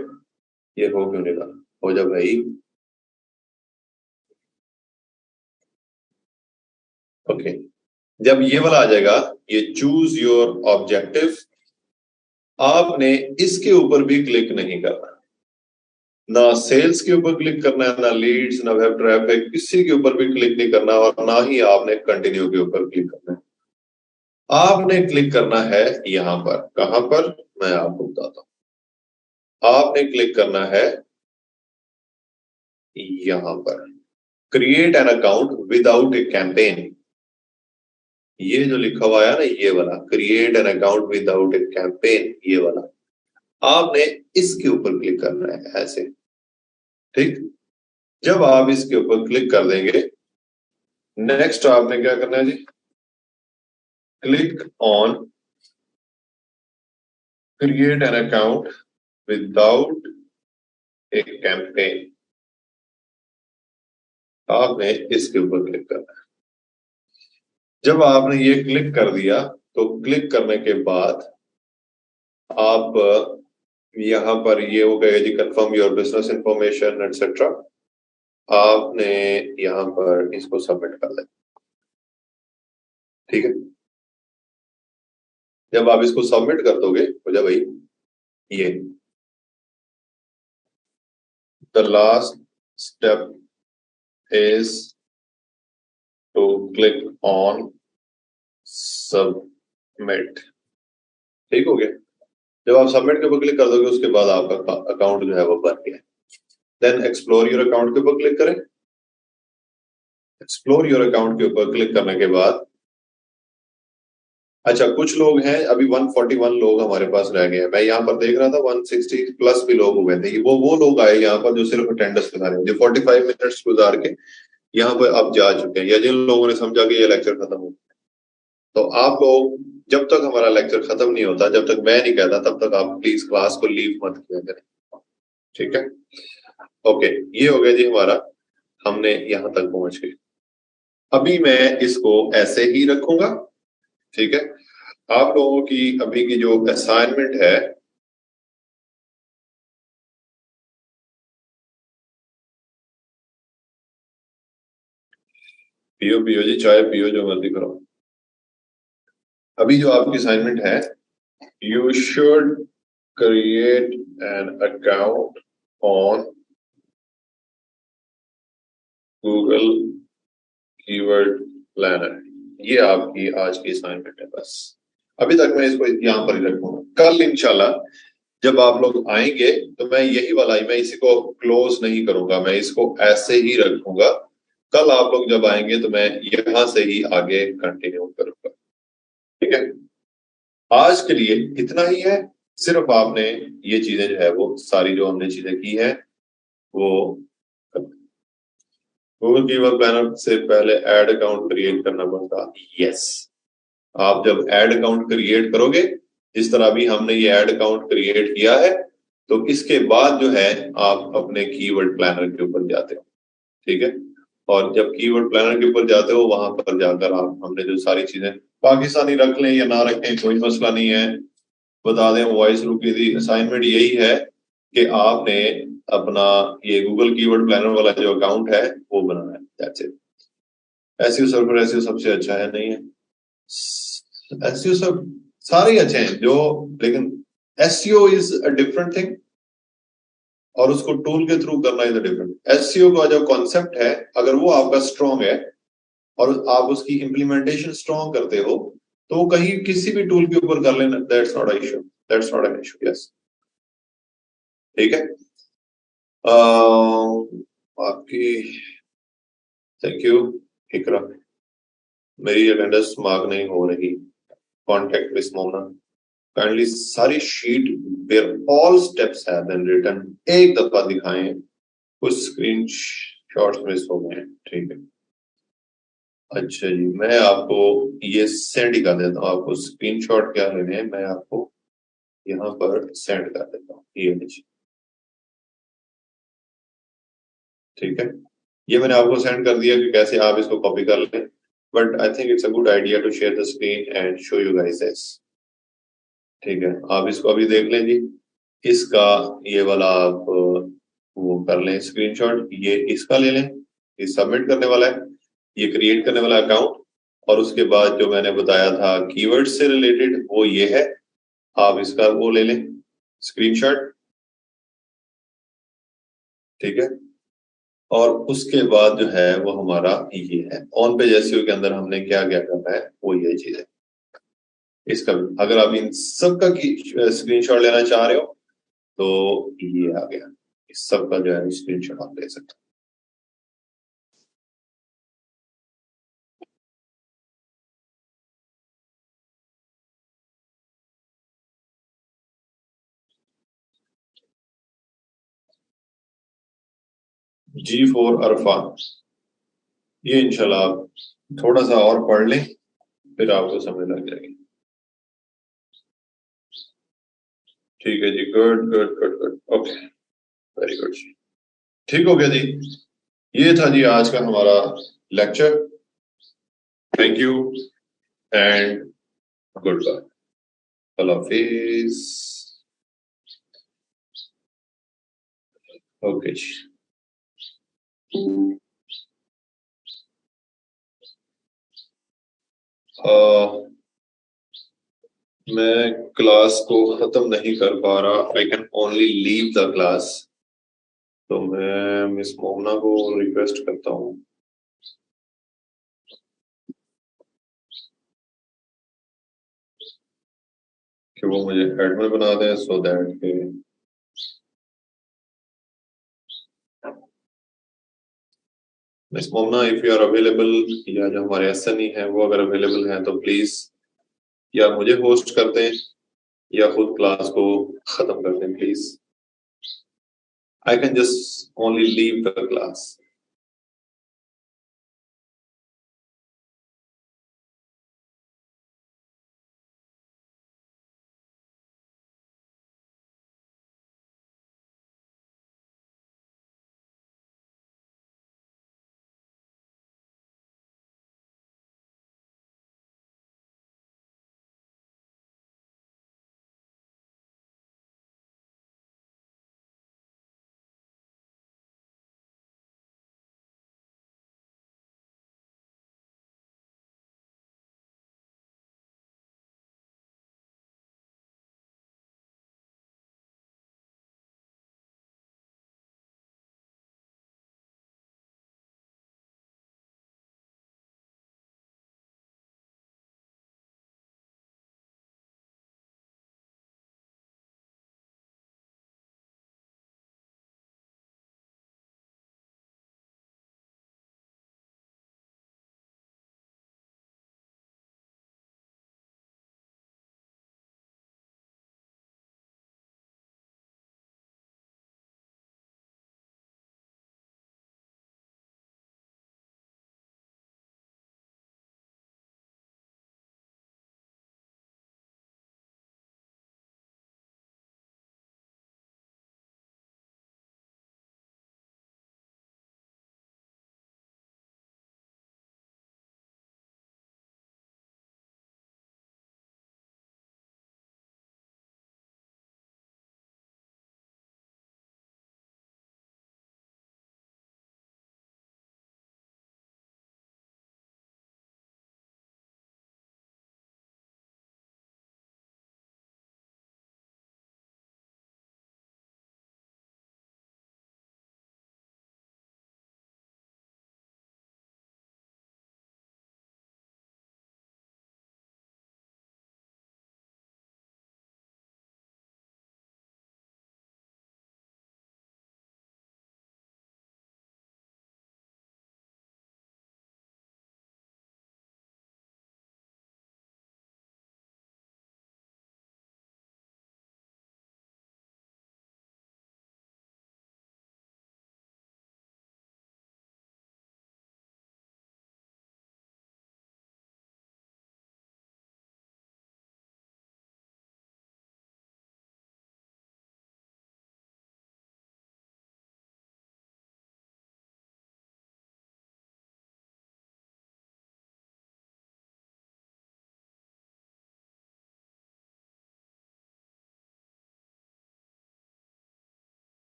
ये हो क्यों नहीं रहा, हो जा भाई। ओके, जब ये वाला आ जाएगा, ये चूज योर ऑब्जेक्टिव, आपने इसके ऊपर भी क्लिक नहीं करना, ना सेल्स के ऊपर क्लिक करना है, ना लीड्स, ना वेब ट्रैफिक, किसी के ऊपर भी क्लिक नहीं करना, और ना ही आपने कंटिन्यू के ऊपर क्लिक करना है। आपने क्लिक करना है यहां पर, कहां पर मैं आपको बताता हूं। आपने क्लिक करना है यहां पर create an account without a campaign. ये जो लिखा हुआ है ना, ये वाला create an account without a campaign, ये वाला आपने इसके ऊपर क्लिक करना है ऐसे, ठीक। जब आप इसके ऊपर क्लिक कर देंगे, नेक्स्ट आपने क्या करना है जी, click on create an account without a campaign. आपने इसके ऊपर क्लिक करना है। जब आपने ये क्लिक कर दिया तो क्लिक करने के बाद आप यहां पर ये हो गया जी, confirm your business information etcetera. आपने यहां पर इसको सबमिट कर देना, ठीक है। जब आप इसको सबमिट कर दोगे तो जब भाई ये the last step is to click on submit, ठीक हो गया। जब आप सबमिट के ऊपर क्लिक कर दोगे उसके बाद आपका अकाउंट जो है वो बन गया। देन एक्सप्लोर योर अकाउंट के ऊपर क्लिक करें। एक्सप्लोर योर अकाउंट के ऊपर क्लिक करने के बाद, अच्छा कुछ लोग हैं, अभी 141 लोग हमारे पास रह गए हैं। मैं यहाँ पर देख रहा था 160 प्लस भी लोग हुए थे। वो लोग आए यहाँ पर जो सिर्फ अटेंडेंस बता रहे हैं, जो 45 मिनट्स गुजार के यहाँ पर अब जा चुके हैं, या जिन लोगों ने समझा कि ये लेक्चर खत्म हो। तो आप लोग जब तक हमारा लेक्चर खत्म नहीं होता, जब तक मैं नहीं कहता, तब तक आप प्लीज क्लास को लीव मत किया करें, ठीक है। ओके, ये हो गया जी हमारा, हमने यहां तक पहुंच गए। अभी मैं इसको ऐसे ही रखूंगा, ठीक है। आप लोगों की अभी की जो असाइनमेंट है, पियो पियो जी, चाय पियो, जो मर्जी करो। अभी जो आपकी असाइनमेंट है, you should create an account on Google keyword planner. ये आपकी आज की असाइनमेंट है। बस अभी तक मैं इसको यहां पर ही रखूंगा। कल इंशाल्लाह जब आप लोग आएंगे तो मैं यही वाला ही, मैं इसी को क्लोज नहीं करूंगा, मैं इसको ऐसे ही रखूंगा। कल आप लोग जब आएंगे तो मैं यहां से ही आगे कंटिन्यू करूंगा, ठीक है। आज के लिए इतना ही है। सिर्फ आपने ये चीजें जो है वो सारी जो हमने चीजें की है वो, गूगल कीवर्ड प्लानर से पहले ऐड अकाउंट क्रिएट करना पड़ता। यस, आप जब ऐड अकाउंट क्रिएट करोगे, जिस तरह भी हमने ये ऐड अकाउंट क्रिएट किया है, तो इसके बाद जो है आप अपने कीवर्ड प्लानर के ऊपर जाते हो, ठीक है। और जब कीवर्ड प्लानर के ऊपर जाते हो, वहां पर जाकर आप हमने जो सारी चीजें, पाकिस्तानी रख लें या ना रखें कोई मसला नहीं है। बता दें, वॉइस रुकी थी, असाइनमेंट यही है कि आपने अपना ये गूगल कीवर्ड प्लानर वाला जो अकाउंट है वो बनाना है, that's it. SEO server SEO सबसे अच्छा है, नहीं है एसईओ सब सारे ही अच्छे हैं जो, लेकिन SEO is a different thing और उसको टूल के थ्रू करना इज अ डिफरेंट। एसईओ का जो कॉन्सेप्ट है, अगर वो आपका स्ट्रॉन्ग है और आप उसकी इम्प्लीमेंटेशन स्ट्रॉन्ग करते हो, तो वो कहीं किसी भी टूल के ऊपर कर लेना, that's not a issue, that's not an issue. Yes, ठीक है। आपकी थैंक यू इकरा, मेरी अटेंडेंस मार्क नहीं हो रही। कॉन्टेक्ट मिस मोमना, काइंडली सारी sheet where all steps have been written एक दफा दिखाएं, कुछ स्क्रीन शॉट्स मिस हो गए हैं, ठीक है। अच्छा जी, मैं आपको ये सेंड ही कर देता हूँ। आपको स्क्रीनशॉट क्या लेने हैं, मैं आपको यहाँ पर सेंड कर देता हूँ, ये लीजिए, ठीक है। ये मैंने आपको सेंड कर दिया कि कैसे आप इसको कॉपी कर लें, but I think it's a good idea to share the screen and show you guys this, ठीक है। आप इसको अभी देख लें जी। इसका ये वाला आप वो कर लें स्क्रीनशॉट, ये इसका ले लें, ये सबमिट करने वाला है, ये क्रिएट करने वाला अकाउंट, और उसके बाद जो मैंने बताया था कीवर्ड से रिलेटेड वो ये है, आप इसका वो ले लें स्क्रीनशॉट, ठीक है। और उसके बाद जो है वो हमारा ये है ऑन पेज एसईओ के अंदर हमने क्या क्या करना है, वो ये चीज है। इसका अगर आप इन सबका स्क्रीनशॉट लेना चाह रहे हो तो ये आ गया, इस सबका जो है स्क्रीनशॉट आप ले सकते हो। जी फॉर अरफा, ये इंशाल्लाह आप थोड़ा सा और पढ़ लें फिर आपको समझ लग जाएगी। ठीक है जी, good good good good, okay, very good जी, ठीक हो गया जी। ये था जी आज का हमारा लेक्चर। Thank you and goodbye, अल्लाह हाफिज। ओके जी। मैं क्लास को खत्म नहीं कर पा रहा, I can only leave the class. तो मैं मिस मोमना को रिक्वेस्ट करता हूँ कि वो मुझे एडमिन बना दें सो दैट के miss Momna if you are available, या जो हमारे एसएनई है वो अगर अवेलेबल हैं तो प्लीज या मुझे होस्ट कर दें या खुद क्लास को खत्म कर दें please. I can just only leave the class.